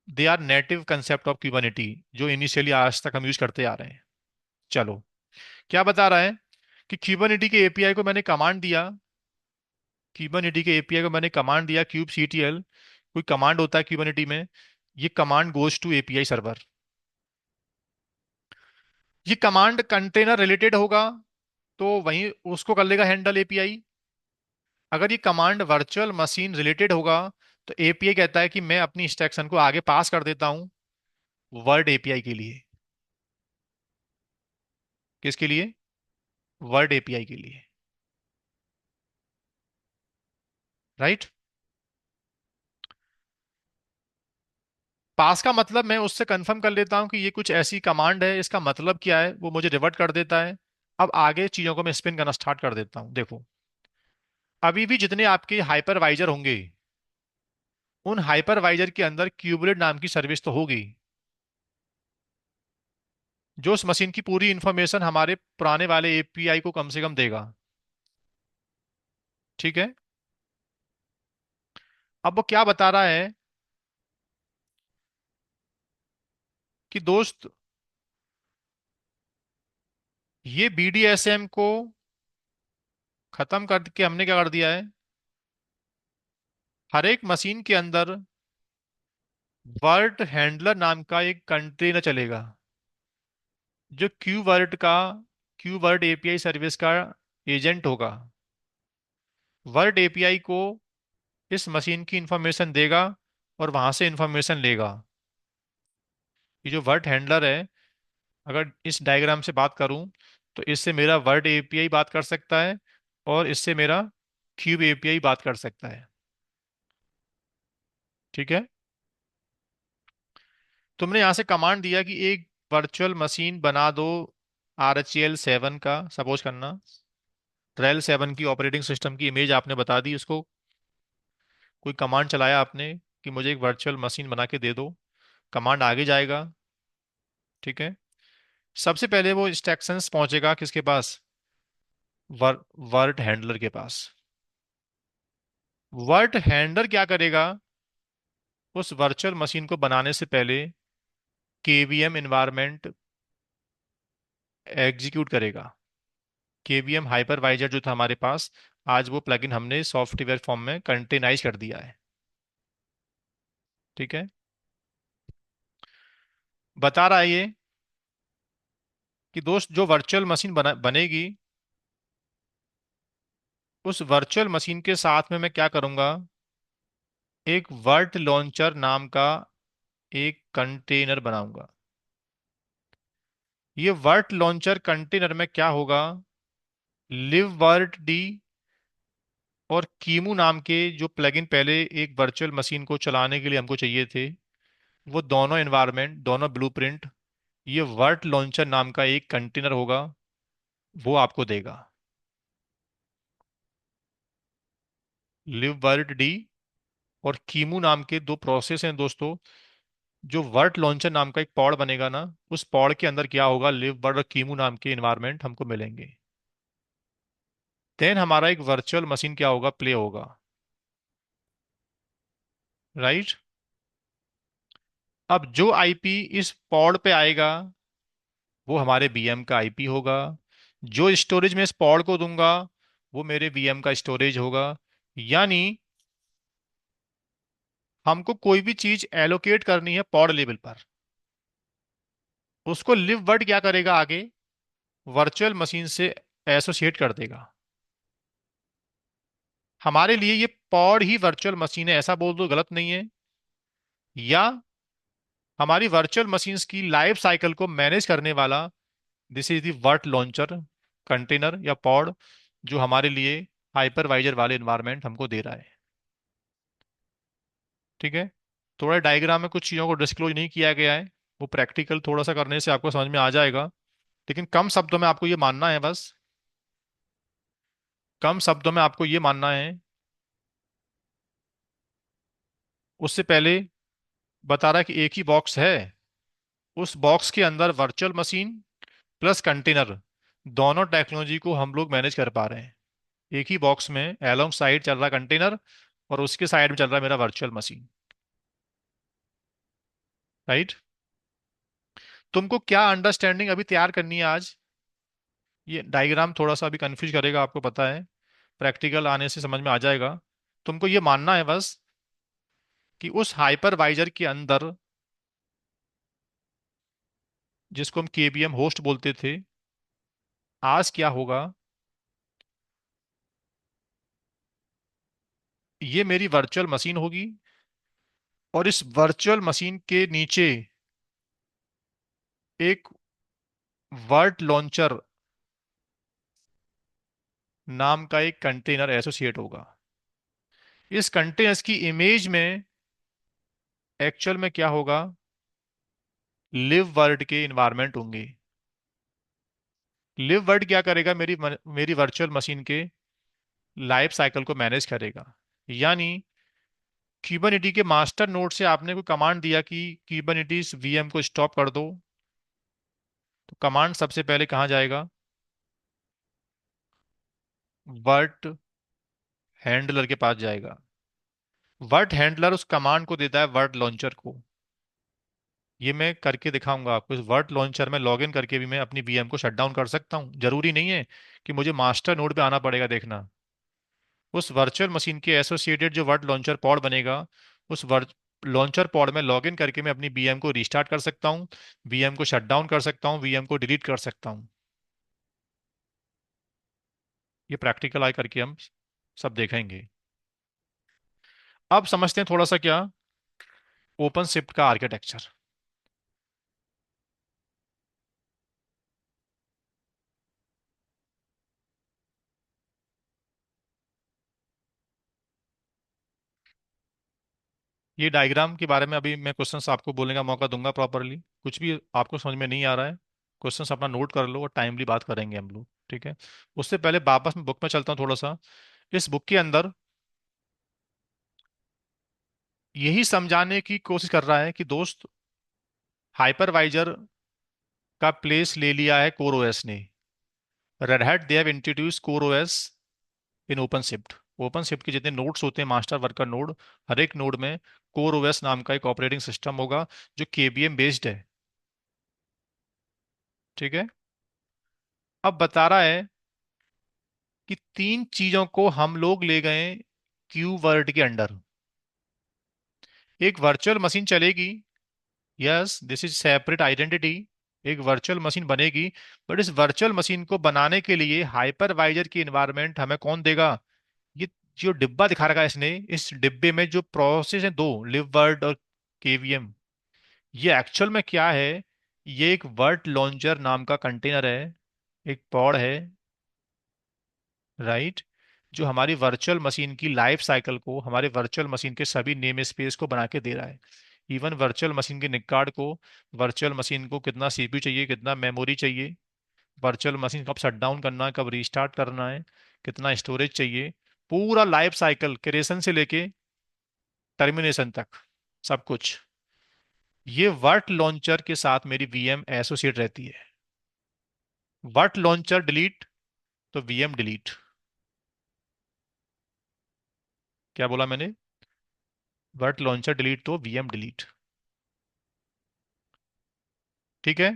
they are native concept of Kubernetes, जो इनिशियली आज तक हम यूज करते आ रहे हैं। चलो, क्या बता रहा है कि क्यूबरनेटी के एपीआई को मैंने कमांड दिया, क्यूबरनेटी के एपीआई को मैंने कमांड दिया क्यूब सीटीएल, कोई कमांड होता है क्यूबरनेटी में, ये command goes to API server. ये कमांड कंटेनर रिलेटेड होगा तो वहीं उसको कर लेगा हैंडल एपीआई। अगर ये कमांड वर्चुअल मशीन रिलेटेड होगा तो एपीआई कहता है कि मैं अपनी इंस्ट्रक्शन को आगे पास कर देता हूं वर्ड एपीआई के लिए। किसके लिए, वर्ड एपीआई के लिए, राइट। पास का मतलब मैं उससे कंफर्म कर लेता हूं कि ये कुछ ऐसी कमांड है, इसका मतलब क्या है वो मुझे रिवर्ट कर देता है। अब आगे चीजों को मैं स्पिन करना स्टार्ट कर देता हूं। देखो, अभी भी जितने आपके हाइपरवाइजर होंगे, उन हाइपरवाइजर के अंदर क्यूबलेट नाम की सर्विस तो होगी, जो उस मशीन की पूरी इंफॉर्मेशन हमारे पुराने वाले एपीआई को कम से कम देगा। ठीक है। अब वो क्या बता रहा है कि दोस्त, ये बीडीएसएम को खत्म करके हमने क्या कर दिया है, हर एक मशीन के अंदर वर्ड हैंडलर नाम का एक कंटेनर चलेगा, जो क्यू वर्ड एपीआई सर्विस का एजेंट होगा। वर्ड एपीआई को इस मशीन की इंफॉर्मेशन देगा और वहां से इंफॉर्मेशन लेगा। ये जो वर्ड हैंडलर है, अगर इस डायग्राम से बात करूं तो इससे मेरा वर्ड एपीआई बात कर सकता है, और इससे मेरा क्यूब एपीआई बात कर सकता है। ठीक है। तुमने यहां से कमांड दिया कि एक वर्चुअल मशीन बना दो RHEL 7 का, सपोज करना RHEL 7 की ऑपरेटिंग सिस्टम की इमेज आपने बता दी उसको। कोई कमांड चलाया आपने कि मुझे एक वर्चुअल मशीन बना के दे दो, कमांड आगे जाएगा। ठीक है। सबसे पहले वो इंस्ट्रक्शंस पहुंचेगा किसके पास, वर, वर्ड हैंडलर के पास। वर्ड हैंडलर क्या करेगा, उस वर्चुअल मशीन को बनाने से पहले केवीएम एनवायरनमेंट एग्जीक्यूट करेगा। केवीएम हाइपरवाइजर जो था हमारे पास, आज वो प्लगइन हमने सॉफ्टवेयर फॉर्म में कंटेनाइज कर दिया है। ठीक है। बता रहा है ये कि दोस्त, जो वर्चुअल मशीन बनेगी, उस वर्चुअल मशीन के साथ में मैं क्या करूंगा, एक वर्ड लॉन्चर नाम का एक कंटेनर बनाऊंगा। ये वर्ड लॉन्चर कंटेनर में क्या होगा, लिव वर्ड डी और कीमू नाम के जो प्लगइन पहले एक वर्चुअल मशीन को चलाने के लिए हमको चाहिए थे, वो दोनों एनवायरनमेंट, दोनों ब्लूप्रिंट, ये वर्ट लॉन्चर नाम का एक कंटेनर होगा, वो आपको देगा। लिव वर्ट डी और कीमू नाम के दो प्रोसेस हैं दोस्तों। जो वर्ट लॉन्चर नाम का एक पॉड बनेगा ना, उस पॉड के अंदर क्या होगा, लिव वर्ट और कीमू नाम के इन्वायरमेंट हमको मिलेंगे। देन हमारा एक वर्चुअल मशीन क्या होगा, प्ले होगा। राइट। अब जो आईपी इस पॉड पे आएगा, वो हमारे वीएम का आईपी होगा। जो स्टोरेज में इस पॉड को दूंगा वो मेरे वीएम का स्टोरेज होगा। यानी हमको कोई भी चीज एलोकेट करनी है पॉड लेवल पर, उसको लिव वर्ड क्या करेगा आगे, वर्चुअल मशीन से एसोसिएट कर देगा। हमारे लिए ये पॉड ही वर्चुअल मशीन है ऐसा बोल दो गलत नहीं है। या हमारी वर्चुअल मशीन्स की लाइफ साइकिल को मैनेज करने वाला, this is the virt launcher, container या पॉड, जो हमारे लिए हाइपरवाइजर वाले इन्वायरमेंट हमको दे रहा है। ठीक है। थोड़ा डायग्राम में कुछ चीज़ों को डिस्क्लोज नहीं किया गया है, वो प्रैक्टिकल थोड़ा सा करने से आपको समझ में आ जाएगा। लेकिन कम शब्दों में आपको ये मानना है बस, कम शब्दों में आपको ये मानना है। उससे पहले बता रहा है कि एक ही बॉक्स है, उस बॉक्स के अंदर वर्चुअल मशीन प्लस कंटेनर, दोनों टेक्नोलॉजी को हम लोग मैनेज कर पा रहे हैं। एक ही बॉक्स में एलोंग साइड चल रहा कंटेनर और उसके साइड में चल रहा है मेरा वर्चुअल मशीन। राइट। तुमको क्या अंडरस्टैंडिंग अभी तैयार करनी है आज? ये डायग्राम थोड़ा सा अभी कंफ्यूज करेगा आपको पता है, प्रैक्टिकल आने से समझ में आ जाएगा। तुमको ये मानना है बस कि उस हाइपरवाइजर के अंदर, जिसको हम केबीएम होस्ट बोलते थे, आज क्या होगा, ये मेरी वर्चुअल मशीन होगी और इस वर्चुअल मशीन के नीचे एक वर्ड लॉन्चर नाम का एक कंटेनर एसोसिएट होगा। इस कंटेनर्स की इमेज में एक्चुअल में क्या होगा, लिव वर्ड के इन्वायरमेंट होंगे। लिव वर्ड क्या करेगा, मेरी वर्चुअल मशीन के लाइफ साइकिल को मैनेज करेगा। यानी क्यूबरनेटी के मास्टर नोड से आपने कोई कमांड दिया कि क्यूबरनेटिस वीएम को स्टॉप कर दो, तो कमांड सबसे पहले कहाँ जाएगा, वर्ट हैंडलर के पास जाएगा। वर्ट हैंडलर उस कमांड को देता है वर्ट लॉन्चर को। ये मैं करके दिखाऊंगा आपको, इस वर्ट लॉन्चर में लॉगिन करके भी मैं अपनी वीएम को शट डाउन कर सकता हूँ। जरूरी नहीं है कि मुझे मास्टर नोड पे आना पड़ेगा देखना। उस वर्चुअल मशीन के एसोसिएटेड जो वर्ड लॉन्चर पॉड बनेगा, उस वर्ड लॉन्चर पॉड में लॉगिन करके मैं अपनी वीएम को रीस्टार्ट कर सकता हूँ, वीएम को शट डाउन कर सकता हूँ, वीएम को डिलीट कर सकता हूँ। ये प्रैक्टिकल आए करके हम सब देखेंगे। अब समझते हैं थोड़ा सा क्या, ओपन शिफ्ट का आर्किटेक्चर। ये डायग्राम के बारे में अभी मैं क्वेश्चंस आपको बोलने का मौका दूंगा प्रॉपरली। कुछ भी आपको समझ में नहीं आ रहा है, क्वेश्चंस अपना नोट कर लो और टाइमली बात करेंगे हम लोग। ठीक है। उससे पहले वापस मैं बुक में चलता हूँ थोड़ा सा। इस बुक के अंदर यही समझाने की कोशिश कर रहा है कि दोस्त, हाइपरवाइजर का प्लेस ले लिया है कोर ओएस ने। Red hat they have introduce core OS in open shift. Open shift के जितने नोड्स होते हैं, मास्टर वर्कर नोड, हर एक नोड में कोर ओएस नाम का एक ऑपरेटिंग सिस्टम होगा जो केबीएम बेस्ड है। ठीक है। अब बता रहा है कि तीन चीजों को हम लोग ले गए क्यू वर्ड के अंडर। एक वर्चुअल मशीन चलेगी, yes this is separate identity, एक वर्चुअल मशीन बनेगी। बट इस वर्चुअल मशीन को बनाने के लिए हाइपरवाइजर की इन्वायरमेंट हमें कौन देगा, ये जो डिब्बा दिखा रखा है इसने, इस डिब्बे में जो प्रोसेस है दो, लिव वर्ड और केवीएम, ये एक्चुअल में क्या है, ये एक वर्ड लॉन्चर नाम का कंटेनर है, एक पॉड है। राइट। जो हमारी वर्चुअल मशीन की लाइफ साइकिल को, हमारे वर्चुअल मशीन के सभी नेम स्पेस को बना के दे रहा है। इवन वर्चुअल मशीन के निकार्ड को, वर्चुअल मशीन को कितना सीपीयू चाहिए, कितना मेमोरी चाहिए, वर्चुअल मशीन कब शट डाउन करना है, कब रीस्टार्ट करना है, कितना स्टोरेज चाहिए, पूरा लाइफ साइकिल क्रिएशन से लेके टर्मिनेशन तक, सब कुछ ये वर्ट लॉन्चर के साथ मेरी वीएम एसोसिएट रहती है। वर्ट लॉन्चर डिलीट तो वीएम डिलीट। क्या बोला मैंने, वर्ट लॉन्चर डिलीट तो वीएम डिलीट। ठीक है।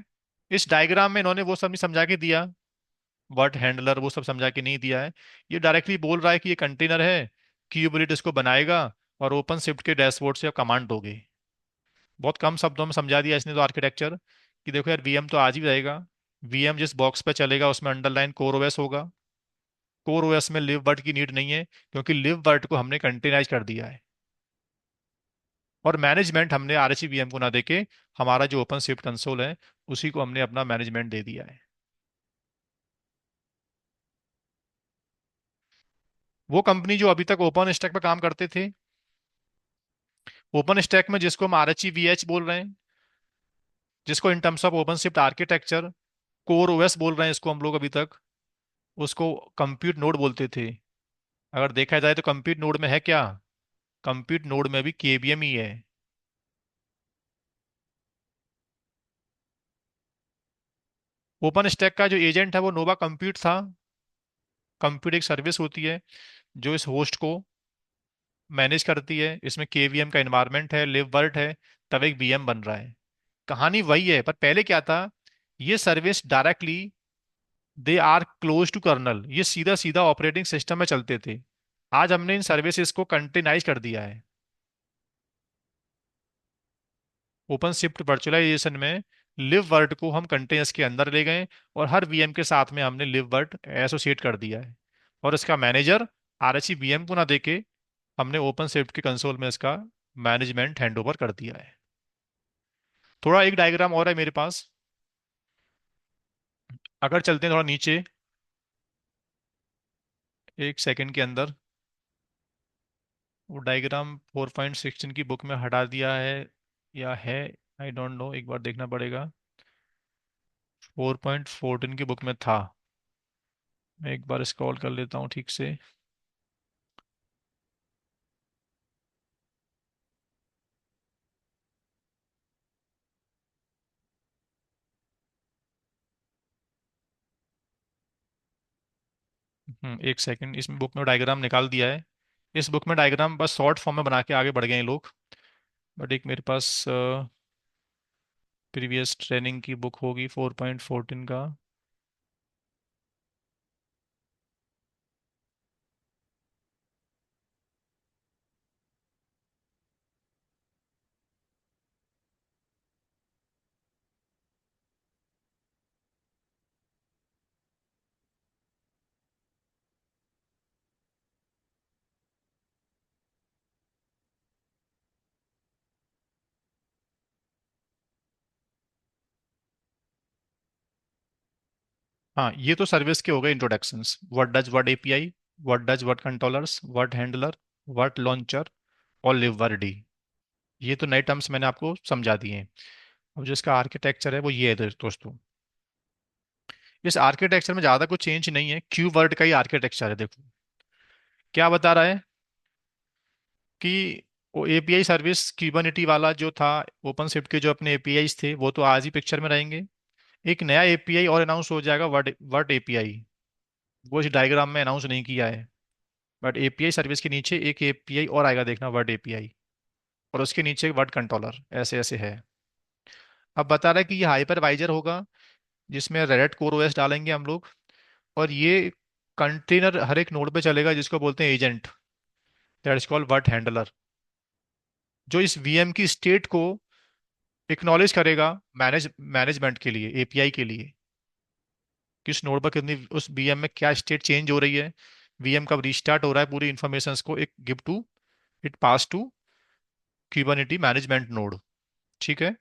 इस डायग्राम में इन्होंने वो सब नहीं समझा के दिया, वर्ट हैंडलर वो सब समझा के नहीं दिया है। ये डायरेक्टली बोल रहा है कि ये कंटेनर है, क्यूबलिट इसको बनाएगा और ओपन शिफ्ट के डैशबोर्ड से आप कमांड दोगे। बहुत कम शब्दों में समझा दिया इसने तो आर्किटेक्चर, कि देखो यार वीएम तो आज ही रहेगा। वीएम जिस बॉक्स पे चलेगा उसमें अंडरलाइन कोर ओएस होगा। कोर ओएस में लिव वर्ट की नीड नहीं है, क्योंकि लिव वर्ट को हमने कंटेनराइज कर दिया है। और मैनेजमेंट हमने आरएचई वीएम को ना देके हमारा जो ओपन शिफ्ट कंसोल है उसी को हमने अपना मैनेजमेंट दे दिया है। वो कंपनी जो अभी तक ओपन स्टैक पे काम करते थे, ओपन स्टैक में जिसको हम आरएचई वीएच बोल रहे हैं, जिसको in terms of open shift architecture core OS बोल रहे हैं इसको हम लोग अभी तक, उसको कंप्यूट नोड बोलते थे। अगर देखा जाए तो कंप्यूट नोड में है क्या? कंप्यूट नोड में भी केवीएम ही है। ओपन स्टैक का जो एजेंट है वो नोवा कंप्यूट था। कंप्यूट एक सर्विस होती है जो इस होस्ट को मैनेज करती है। इसमें केवीएम का इन्वायरमेंट है, लिव वर्ट है, तब एक वीएम बन रहा है। कहानी वही है, पर पहले क्या था, ये service directly they are close to kernel, ये सीधा सीधा ऑपरेटिंग सिस्टम में चलते थे। आज हमने इन सर्विसेज को कंटेनाइज कर दिया है। ओपन शिफ्ट वर्चुअलाइजेशन में लिव वर्ड को हम कंटेनर्स के अंदर ले गए और हर वीएम के साथ में हमने लिव वर्ड एसोसिएट कर दिया है। और इसका मैनेजर आरएचई वीएम को ना देके हमने ओपन शिफ्ट के कंसोल में इसका मैनेजमेंट हैंड ओवर कर दिया है। थोड़ा एक डायग्राम और है मेरे पास, अगर चलते हैं थोड़ा नीचे, एक सेकंड के अंदर। वो डायग्राम 4.16 की बुक में हटा दिया है या है, आई डोंट नो, एक बार देखना पड़ेगा। 4.14 की बुक में था। मैं एक बार स्क्रॉल कर लेता हूँ ठीक से। एक सेकंड, इसमें बुक में डायग्राम निकाल दिया है। इस बुक में डायग्राम बस शॉर्ट फॉर्म में बना के आगे बढ़ गए हैं लोग। बट एक मेरे पास प्रीवियस ट्रेनिंग की बुक होगी 4.14 का। हाँ, ये तो सर्विस के हो गए introductions. What API, what controllers, what handler, what launcher और लिवर्डी। ये तो नए टर्म्स मैंने आपको समझा दिए हैं। अब जो इसका आर्किटेक्चर है वो ये है दोस्तों। इस आर्किटेक्चर में ज्यादा कुछ चेंज नहीं है, क्यू वर्ड का ही आर्किटेक्चर है। देखो क्या बता रहा है कि वो एपीआई सर्विस क्यूबरनेटी वाला जो था, ओपन शिफ्ट के जो अपने एपीआई थे वो तो आज ही पिक्चर में रहेंगे। एक नया एपीआई और अनाउंस हो जाएगा, वर्ड वर्ड एपीआई। वो इस डायग्राम में अनाउंस नहीं किया है, बट एपीआई सर्विस के नीचे एक एपीआई और आएगा, देखना, वर्ड एपीआई। और उसके नीचे वर्ड कंट्रोलर, ऐसे ऐसे है। अब बता रहा है कि ये हाइपरवाइजर होगा जिसमें रेड कोर ओएस डालेंगे हम लोग। और ये कंटेनर हर एक नोड पे चलेगा जिसको बोलते हैं agent, that is called word handler, जो इस वीएम की स्टेट को एक्नॉलेज करेगा मैनेजमेंट के लिए, एपीआई के लिए। किस नोड पर कितनी, उस वीएम में क्या स्टेट चेंज हो रही है, वीएम कब रिस्टार्ट हो रहा है, पूरी इंफॉर्मेशन को एक give to, it pass to Kubernetes management node. ठीक है।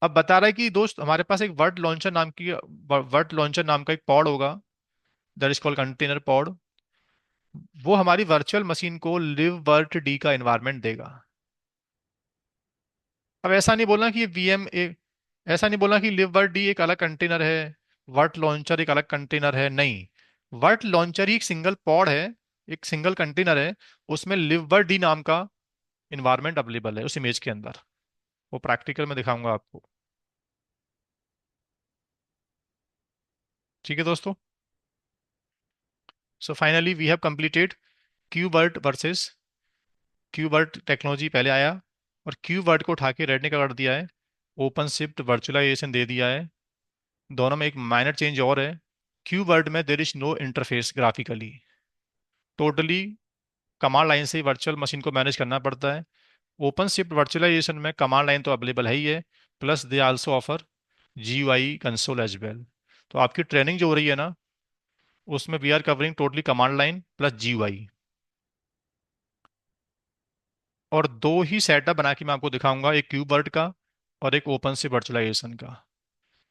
अब बता रहा है कि दोस्त हमारे पास एक वर्ड लॉन्चर नाम का एक पॉड होगा, that is called container pod. वो हमारी वर्चुअल मशीन को लिव वर्ट डी का एनवायरनमेंट देगा। अब ऐसा नहीं बोलना कि ये वीएम एक, ऐसा नहीं बोलना कि लिव वर्ट डी एक अलग कंटेनर है, वर्ट लॉन्चर एक अलग कंटेनर है, नहीं। वर्ट लॉन्चर ही एक सिंगल पॉड है, एक सिंगल कंटेनर है। उसमें लिव वर्ट डी नाम का इन्वायरमेंट अवेलेबल है उस इमेज के अंदर। वो प्रैक्टिकल में दिखाऊंगा आपको। ठीक है दोस्तों। So finally we have completed KubeVirt versus, KubeVirt technology पहले आया और क्यूबर्ट को उठा के रेड ने कर दिया है ओपन शिफ्ट वर्चुअलाइजेशन दे दिया है। दोनों में एक माइनर चेंज और है। क्यू वर्ड में there is no interface graphically, totally command line से ही वर्चुअल मशीन को मैनेज करना पड़ता है। ओपन शिफ्ट वर्चुअलाइजेशन में कमांड लाइन तो अवेलेबल है ही है, plus they also offer GUI console as well. तो आपकी ट्रेनिंग जो हो रही है ना, उसमें we are covering totally command line plus GUI। और दो ही सेटअप बना के मैं आपको दिखाऊंगा, एक क्यूबर्ट का और एक ओपन शिफ्ट वर्चुअलाइजेशन का।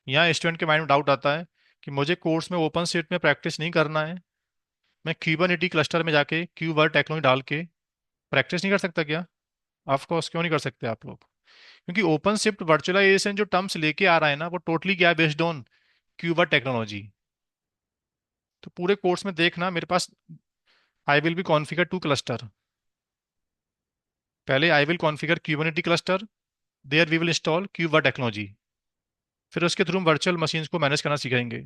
यहाँ स्टूडेंट के माइंड में डाउट आता है कि मुझे कोर्स में ओपन शिफ्ट में प्रैक्टिस नहीं करना है, मैं क्यूबरनेटी क्लस्टर में जाके क्यूबर्ट टेक्नोलॉजी डाल के प्रैक्टिस नहीं कर सकता क्या? ऑफ कोर्स, क्यों नहीं कर सकते आप लोग? क्योंकि ओपन शिफ्ट वर्चुअलाइजेशन जो टर्म्स लेके आ रहा है ना, वो टोटली क्या है, बेस्ड ऑन क्यूबर्ट टेक्नोलॉजी। तो पूरे कोर्स में देखना मेरे पास, I will be configure to cluster. पहले I will configure Kubernetes cluster, there we will install KubeVirt technology. फिर उसके थ्रू हम वर्चुअल मशीन्स को मैनेज करना सीखेंगे।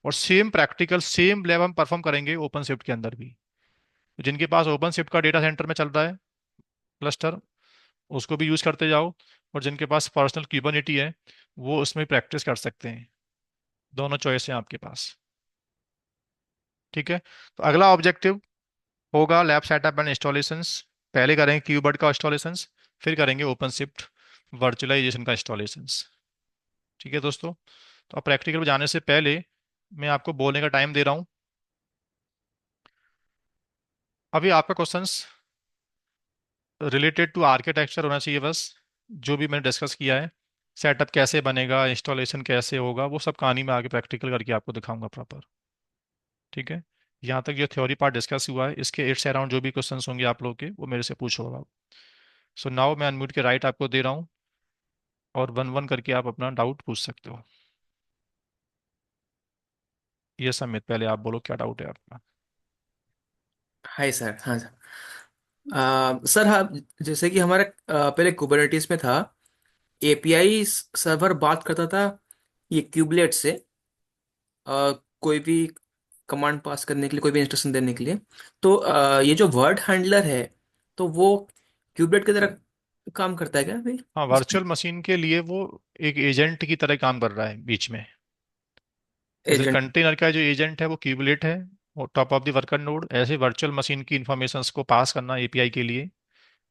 और सेम प्रैक्टिकल सेम लैब हम परफॉर्म करेंगे ओपन शिफ्ट के अंदर भी। तो जिनके पास ओपन शिफ्ट का डेटा सेंटर में चल रहा है क्लस्टर, उसको भी यूज करते जाओ। और जिनके पास पर्सनल क्यूबरनेटी है, वो उसमें प्रैक्टिस कर सकते हैं। दोनों चॉइस हैं आपके पास। ठीक है। तो अगला ऑब्जेक्टिव होगा लैब सेटअप एंड इंस्टॉलेशंस। पहले करेंगे क्यूबर्ट का इंस्टॉलेशंस, फिर करेंगे ओपन शिफ्ट वर्चुअलाइजेशन का इंस्टॉलेशंस। ठीक है दोस्तों। तो अब प्रैक्टिकल पे जाने से पहले मैं आपको बोलने का टाइम दे रहा हूँ। अभी आपका क्वेश्चंस रिलेटेड टू आर्किटेक्चर होना चाहिए बस। जो भी मैंने डिस्कस किया है, सेटअप कैसे बनेगा, इंस्टॉलेशन कैसे होगा, वो सब कहानी में आगे प्रैक्टिकल करके आपको दिखाऊंगा प्रॉपर। ठीक है। यहाँ तक जो थ्योरी पार्ट डिस्कस हुआ है, इसके इट्स अराउंड जो भी क्वेश्चंस होंगे आप लोगों के, वो मेरे से पूछो आप। सो नाउ मैं अनम्यूट के राइट आपको दे रहा हूँ, और वन वन करके आप अपना डाउट पूछ सकते हो। ये समित, पहले आप बोलो क्या डाउट है आपका। Hi sir. हाँ सर। सर हाँ, जैसे कि हमारा पहले कुबरनेटिस में था, एपीआई सर्वर बात करता था ये क्यूबलेट से, कोई भी कमांड पास करने के लिए, कोई भी इंस्ट्रक्शन देने के लिए। तो ये जो वर्ड हैंडलर है, तो वो क्यूबलेट की तरह काम करता है क्या भाई हाँ, इसमें? वर्चुअल मशीन के लिए वो एक एजेंट की तरह काम कर रहा है बीच में। जैसे एजेंट। कंटेनर का जो एजेंट है वो क्यूबलेट है, और top of the worker node, ऐसे वर्चुअल मशीन की इंफॉर्मेशंस को पास करना API के लिए,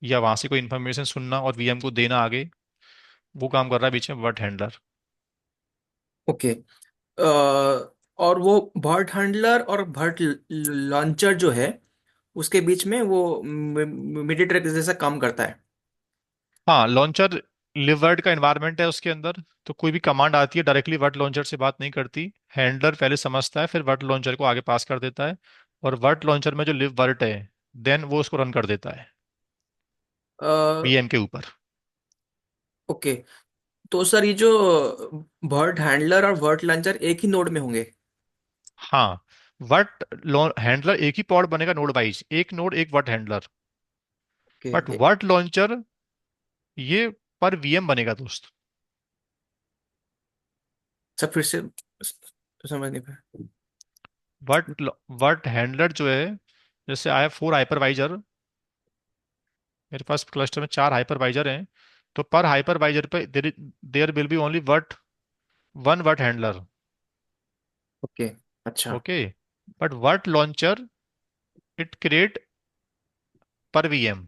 या वहां से कोई इंफॉर्मेशन सुनना और VM को देना आगे, वो काम कर रहा है बीच में वर्ड हैंडलर। ओके। और वो वर्ड हैंडलर और वर्ड लॉन्चर जो है, उसके बीच में वो मीडिएटर जैसा काम करता है। हाँ, लॉन्चर लिव वर्ड का एनवायरनमेंट है उसके अंदर। तो कोई भी कमांड आती है डायरेक्टली वर्ड लॉन्चर से बात नहीं करती। हैंडलर पहले समझता है, फिर वर्ड लॉन्चर को आगे पास कर देता है। और वर्ड लॉन्चर में जो लिव वर्ड है, देन वो उसको रन कर देता है VM के ऊपर। ओके। तो सर ये जो वर्ड हैंडलर और वर्ड लॉन्चर एक ही नोड में होंगे? हाँ, वर्ड हैंडलर एक ही पॉड बनेगा नोड वाइज, एक नोड एक word handler. But okay. Word launcher ये पर VM बनेगा दोस्त। सर फिर से समझ नहीं पाया। वर्ड वर्ड हैंडलर जो है, जैसे आई हैव 4 हाइपरवाइजर, मेरे पास क्लस्टर में 4 हाइपरवाइजर हैं। तो पर हाइपरवाइजर पे there will be only virt one virt handler. Okay. अच्छा। Okay. But virt launcher it create per VM।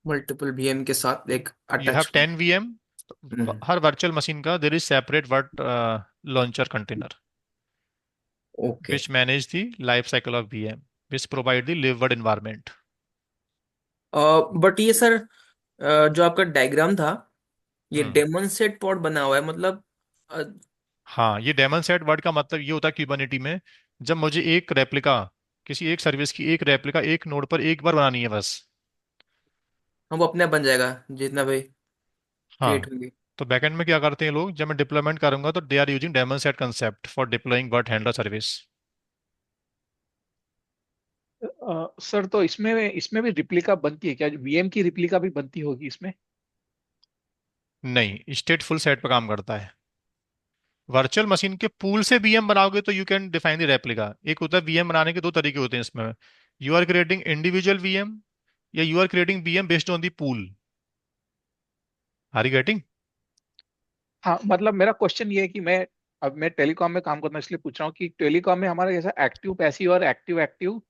Multiple VM के साथ एक you have attach. 10 VM। Hmm. हर वर्चुअल मशीन का there is separate virt launcher container okay. which manage the life cycle of VM, which provide the live world environment। But ये sir, जो आपका diagram था, ये हम्म। डेमोन्स्ट्रेट पॉड बना हुआ है, मतलब अ, हाँ, ये डेमन सेट वर्ड का मतलब ये होता है क्यूबरनेटी में, जब मुझे एक रेप्लिका, किसी एक सर्विस की एक रेप्लिका एक नोड पर एक बार बनानी है बस। हम वो अपने आप बन जाएगा जितना भी क्रिएट हाँ। होंगे। तो बैकएंड में क्या करते हैं लोग, जब मैं डिप्लॉयमेंट करूंगा तो they are using daemon set concept for deploying virt handler service. Sir तो इसमें इसमें भी रिप्लिका बनती है क्या? वीएम की रिप्लिका भी बनती होगी इसमें? नहीं, स्टेटफुल सेट पर काम करता है। वर्चुअल मशीन के पूल से VM बनाओगे तो you can define the replica. एक होता है VM बनाने के दो तरीके होते हैं इसमें, you are creating individual VM, या you are creating VM based on the pool. Are you getting? हाँ, मतलब मेरा क्वेश्चन ये है कि मैं टेलीकॉम में काम करता हूँ, इसलिए पूछ रहा हूँ कि टेलीकॉम में हमारा जैसा एक्टिव पैसिव और एक्टिव एक्टिव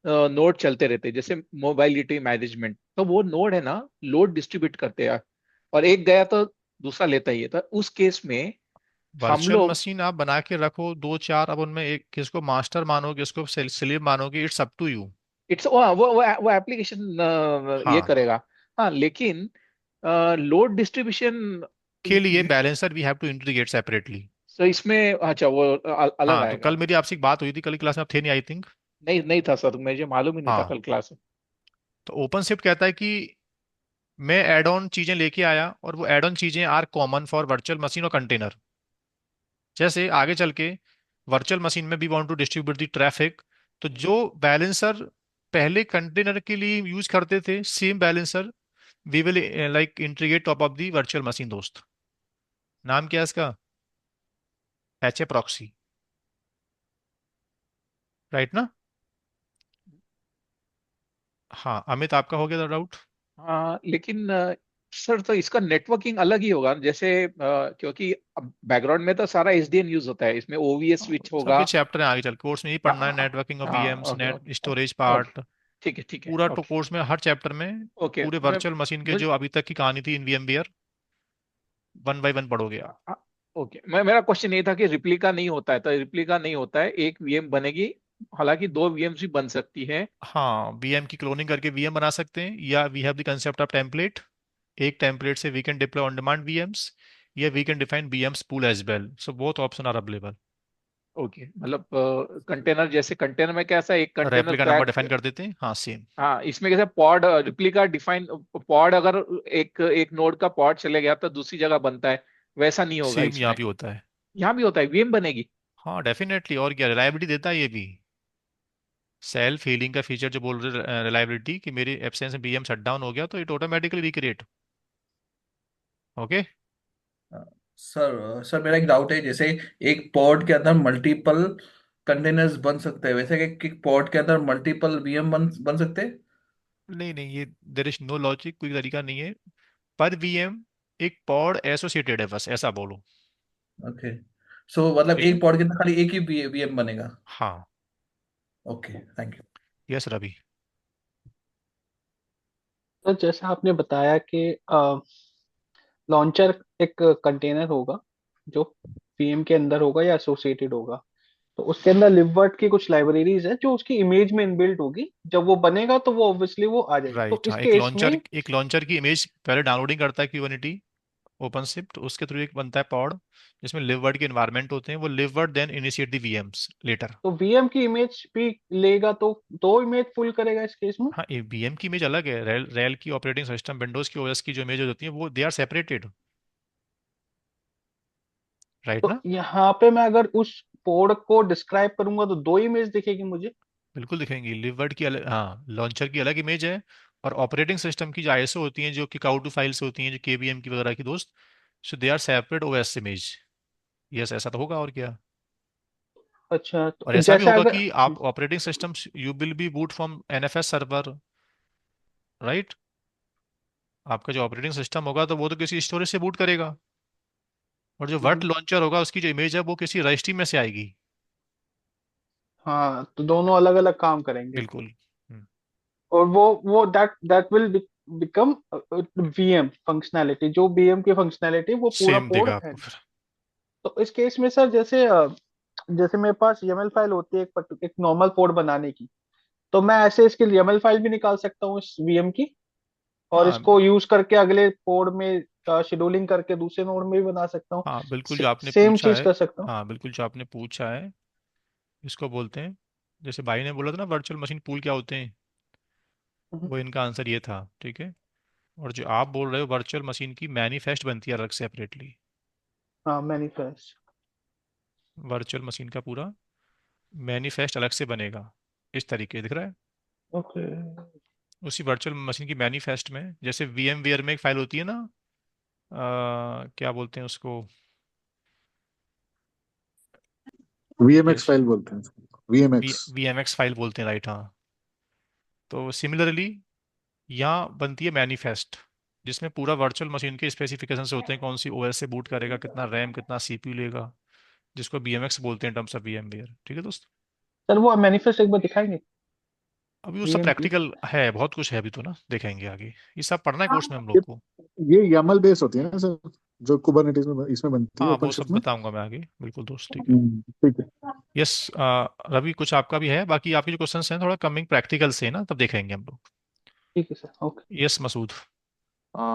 नोड चलते रहते हैं, जैसे मोबाइलिटी मैनेजमेंट, तो वो नोड है ना, लोड डिस्ट्रीब्यूट करते हैं, और एक गया तो दूसरा लेता ही है, तो उस केस में हम वर्चुअल लोग, मशीन आप बना के रखो दो चार, अब उनमें एक किसको मास्टर मानोगे, किसको स्लेव मानोगे, it's up to you. It's वो एप्लीकेशन ये हाँ, करेगा। हाँ, लेकिन लोड डिस्ट्रीब्यूशन, के लिए balancer we have to integrate separately. तो इसमें अच्छा वो अलग हाँ, तो आएगा। कल मेरी आपसे एक बात हुई थी, कल की क्लास में आप थे नहीं आई थिंक। नहीं, नहीं था सर, मुझे मालूम ही नहीं था हाँ, कल क्लास। तो ओपन शिफ्ट कहता है कि मैं एड ऑन चीजें लेके आया, और वो एड ऑन चीजें are common for virtual machine और कंटेनर। जैसे आगे चल के वर्चुअल मशीन में भी want to distribute the traffic, तो जो बैलेंसर पहले कंटेनर के लिए यूज करते थे, same balancer we will like integrate top of the virtual machine दोस्त। नाम क्या है इसका? H A proxy. राइट ना? हाँ अमित, आपका हो गया था डाउट? हाँ, लेकिन सर, तो इसका नेटवर्किंग अलग ही होगा जैसे, क्योंकि बैकग्राउंड में तो सारा एसडीएन यूज होता है, इसमें ओवीएस स्विच होगा। सबके चैप्टर हैं आगे चल, कोर्स में यही हाँ, पढ़ना है, नेटवर्किंग और हाँ, VMs, okay, net okay, storage okay, part. ठीक है, ठीक है, पूरा तो ओके, कोर्स में हर चैप्टर में ओके। पूरे मैं वर्चुअल मशीन के मुझ जो अभी तक की कहानी थी इन वीएमवीआर, वन बाय वन पढ़ोगे आप। ओके, मेरा क्वेश्चन ये था कि रिप्लिका नहीं होता है, तो रिप्लिका नहीं होता है, एक वीएम बनेगी, हालांकि दो वीएम्स भी बन सकती है। हाँ, वीएम की क्लोनिंग करके वीएम बना सकते हैं, या we have the concept of template. एक टेम्पलेट से we can deploy on demand VMs, या we can define VMs pool as well, so both option are available. Okay, मतलब कंटेनर, जैसे कंटेनर में कैसा एक कंटेनर रेप्लिका नंबर पैक। Define कर देते हैं, हाँ सेम। हाँ, इसमें कैसे पॉड रिप्लिका डिफाइन, पॉड अगर एक एक नोड का पॉड चले गया तो दूसरी जगह बनता है, वैसा नहीं होगा सेम यहाँ इसमें। भी होता है। यहाँ भी होता है, वीएम बनेगी। हाँ डेफिनेटली, और क्या रिलायबिलिटी देता है ये भी। सेल्फ हीलिंग का फीचर जो बोल रहे रिलायबिलिटी, कि मेरी एब्सेंस में वीएम शट डाउन हो गया तो it automatically recreate. Okay. Sir sir मेरा एक डाउट है, जैसे एक पॉड के अंदर मल्टीपल कंटेनर्स बन सकते हैं, वैसे एक पॉड के अंदर मल्टीपल वीएम बन सकते हैं? नहीं नहीं, ये देर इज नो लॉजिक, कोई तरीका नहीं है। पर वीएम एक पॉड एसोसिएटेड है, बस ऐसा बोलो। ओके, सो मतलब ठीक है। एक पॉड के अंदर खाली एक ही वीएम बनेगा? हाँ। Okay, thank you. Yes Ravi. तो जैसा आपने बताया कि लॉन्चर एक कंटेनर होगा जो वीएम के अंदर होगा या एसोसिएटेड होगा, तो उसके अंदर लिबवर्ट की कुछ लाइब्रेरीज है जो उसकी इमेज में इनबिल्ट होगी। जब वो बनेगा तो वो ऑब्वियसली वो आ जाएगी, तो राइट, इस हाँ, केस में एक लॉन्चर की इमेज पहले डाउनलोडिंग करता है क्यूबनिटी ओपन शिफ्ट, उसके थ्रू एक बनता है पॉड जिसमें लिबवर्ड के इन्वायरमेंट होते हैं, वो libvirt then initiate the VMs later. तो वीएम की इमेज भी लेगा, तो दो इमेज फुल करेगा इस केस में। हाँ, वीएम की इमेज अलग है, रेल की ऑपरेटिंग सिस्टम, विंडोज की ओएस की जो इमेज होती है वो दे आर सेपरेटेड। राइट तो ना? यहाँ पे मैं अगर उस कोड को डिस्क्राइब करूंगा तो दो इमेज दिखेगी मुझे। बिल्कुल दिखेंगी, लिबवर्ड की अलग, हाँ लॉन्चर की अलग इमेज है, और ऑपरेटिंग सिस्टम की जो आईएसओ होती हैं, जो किक आउट टू फाइल्स होती हैं, जो केवीएम की वगैरह की दोस्त, so they are separate OS image. Yes, ऐसा तो होगा और क्या। अच्छा, और तो ऐसा भी जैसे होगा अगर कि आप operating system you will be boot from NFS server. Right. आपका जो ऑपरेटिंग सिस्टम होगा तो वो तो किसी स्टोरेज से बूट करेगा, और जो वर्ट लॉन्चर होगा उसकी जो इमेज है वो किसी रजिस्ट्री में से आएगी। हाँ, तो दोनों अलग अलग काम करेंगे। बिल्कुल। और वो that that will become VM functionality, जो वीएम की फंक्शनैलिटी वो पूरा सेम कोड देगा है। आपको फिर। तो इस केस में सर, जैसे जैसे मेरे पास YAML फाइल होती है एक नॉर्मल कोड बनाने की, तो मैं ऐसे इसकी YAML फाइल भी निकाल सकता हूँ इस वीएम की, और हाँ इसको यूज करके अगले कोड में शेड्यूलिंग करके दूसरे नोड में भी बना सकता हूँ। हाँ, बिल्कुल जो आपने सेम पूछा चीज है। कर सकता हूँ। हाँ बिल्कुल जो आपने पूछा है, इसको बोलते हैं, जैसे भाई ने बोला था ना वर्चुअल मशीन पूल क्या होते हैं, हम्म। वो इनका आंसर ये था, ठीक है। और जो आप बोल रहे हो वर्चुअल मशीन की मैनिफेस्ट बनती है अलग सेपरेटली। हाँ, मैनिफेस्ट। वर्चुअल मशीन का पूरा मैनिफेस्ट अलग से बनेगा, इस तरीके दिख रहा है। ओके। उसी वर्चुअल मशीन की मैनिफेस्ट में, जैसे वीएम वेयर में एक फाइल होती है ना, क्या बोलते हैं उसको, वीएमएक्स यस, फाइल बोलते हैं उसको, वीएमएक्स। वीएमएक्स फाइल बोलते हैं, राइट हाँ। तो सिमिलरली यहाँ बनती है मैनिफेस्ट, जिसमें पूरा वर्चुअल मशीन के स्पेसिफिकेशन होते हैं, कौन सी ओएस से बूट करेगा, कितना रैम, कितना सीपीयू लेगा, जिसको बीएमएक्स बोलते हैं टर्म्स ऑफ वीएमवेयर। ठीक है दोस्त। सर वो मैनिफेस्ट एक बार दिखाएंगे? अभी वो सब वीएम की। प्रैक्टिकल है, बहुत कुछ है अभी तो ना, देखेंगे आगे। ये सब पढ़ना है कोर्स में हम ये लोग को। ये YAML बेस होती है ना सर, जो कुबरनेटिस में इसमें बनती है हाँ वो सब ओपनशिफ्ट में। बताऊंगा मैं आगे, बिल्कुल दोस्त, ठीक है। ठीक है। यस। रवि कुछ आपका भी है, बाकी आपके जो क्वेश्चंस हैं थोड़ा कमिंग प्रैक्टिकल से है ना, तब देखेंगे हम लोग। ठीक है sir, okay. Yes Masood.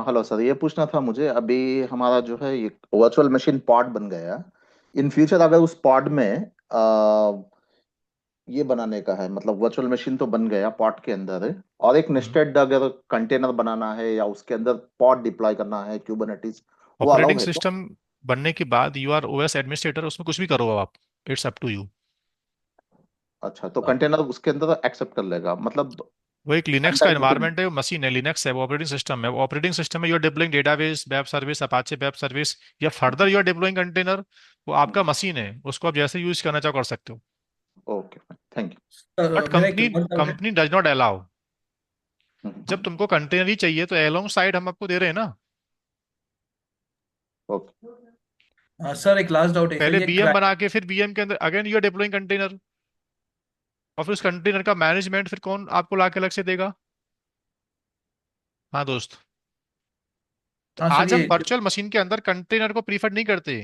Hello sir, ये पूछना था मुझे। अभी हमारा जो है ये वर्चुअल मशीन पॉड बन गया। इन फ्यूचर अगर उस पॉड में ये बनाने का है, मतलब वर्चुअल मशीन तो बन गया पॉड के अंदर है, और एक नेस्टेड अगर कंटेनर बनाना है या उसके अंदर पॉड डिप्लॉय करना है क्यूबरनेटिस, वो अलाउ ऑपरेटिंग है क्या? सिस्टम बनने के बाद यू आर ओएस एडमिनिस्ट्रेटर, उसमें कुछ भी करो आप, इट्स अप टू यू। अच्छा, तो कंटेनर उसके अंदर एक्सेप्ट कर लेगा मतलब? वो एक लिनक्स का रन टाइम एनवायरनमेंट है, वो मशीन है, लिनक्स है, वो ऑपरेटिंग सिस्टम है। वो ऑपरेटिंग सिस्टम में you are deploying database, web service, Apache web service, या further you are deploying container, वो आपका मशीन है, उसको आप जैसे यूज करना चाहो कर सकते हो। ओके, थैंक बट मेरा एक कंपनी और डाउट है। Company does not allow. जब यू। तुमको कंटेनर ही चाहिए तो एलोंग साइड हम आपको दे रहे हैं ना। ओके। सर एक लास्ट डाउट है सर, पहले ये बीएम बना के फिर बीएम के अंदर again you are deploying container, और फिर उस कंटेनर का मैनेजमेंट फिर कौन आपको ला के अलग से देगा। हाँ दोस्त। तो हाँ सर, आज हम ये वर्चुअल मशीन के अंदर कंटेनर को प्रीफर नहीं करते,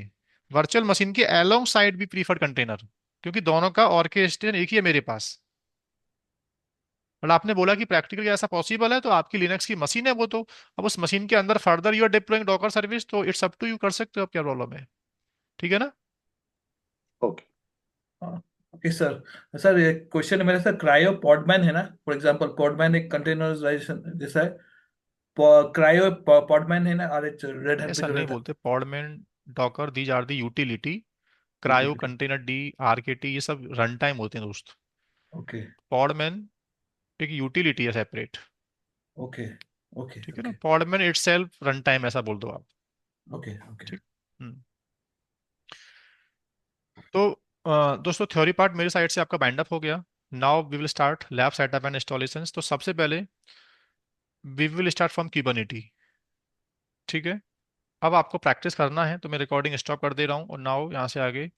वर्चुअल मशीन के अलोंग साइड भी प्रीफर कंटेनर, क्योंकि दोनों का ऑर्केस्ट्रेशन एक ही है मेरे पास। और आपने बोला कि प्रैक्टिकली ऐसा पॉसिबल है, तो आपकी लिनक्स की मशीन है वो तो, अब उस मशीन के अंदर further you are deploying docker service, तो इट्स अप टू यू, कर सकते हो, अब क्या प्रॉब्लम है। ठीक है ना। ओके। Okay sir. सर ये क्वेश्चन है मेरा सर, क्रायो पॉडमैन है ना, फॉर एग्जांपल पॉडमैन एक कंटेनराइजेशन जैसा है। क्रायो पॉडमैन है ना, आर एच रेड हैट पे ऐसा जो नहीं रहता बोलते, Podman, Docker, these are the utility, है CRI-O, utility. Containerd, RKT, ये सब रन टाइम होते हैं दोस्त। ओके पॉडमैन एक यूटिलिटी है सेपरेट। ओके ओके ठीक है ना, ओके पॉडमैन इटसेल्फ रन टाइम, ऐसा बोल दो आप। Okay okay. ठीक। हम्म। तो दोस्तों थ्योरी पार्ट मेरे साइड से आपका बाइंड अप हो गया। Now we will start lab setup and installations. तो सबसे पहले we will start from Kubernetes. ठीक है। अब आपको प्रैक्टिस करना है, तो मैं रिकॉर्डिंग स्टॉप कर दे रहा हूँ, और नाउ यहाँ से आगे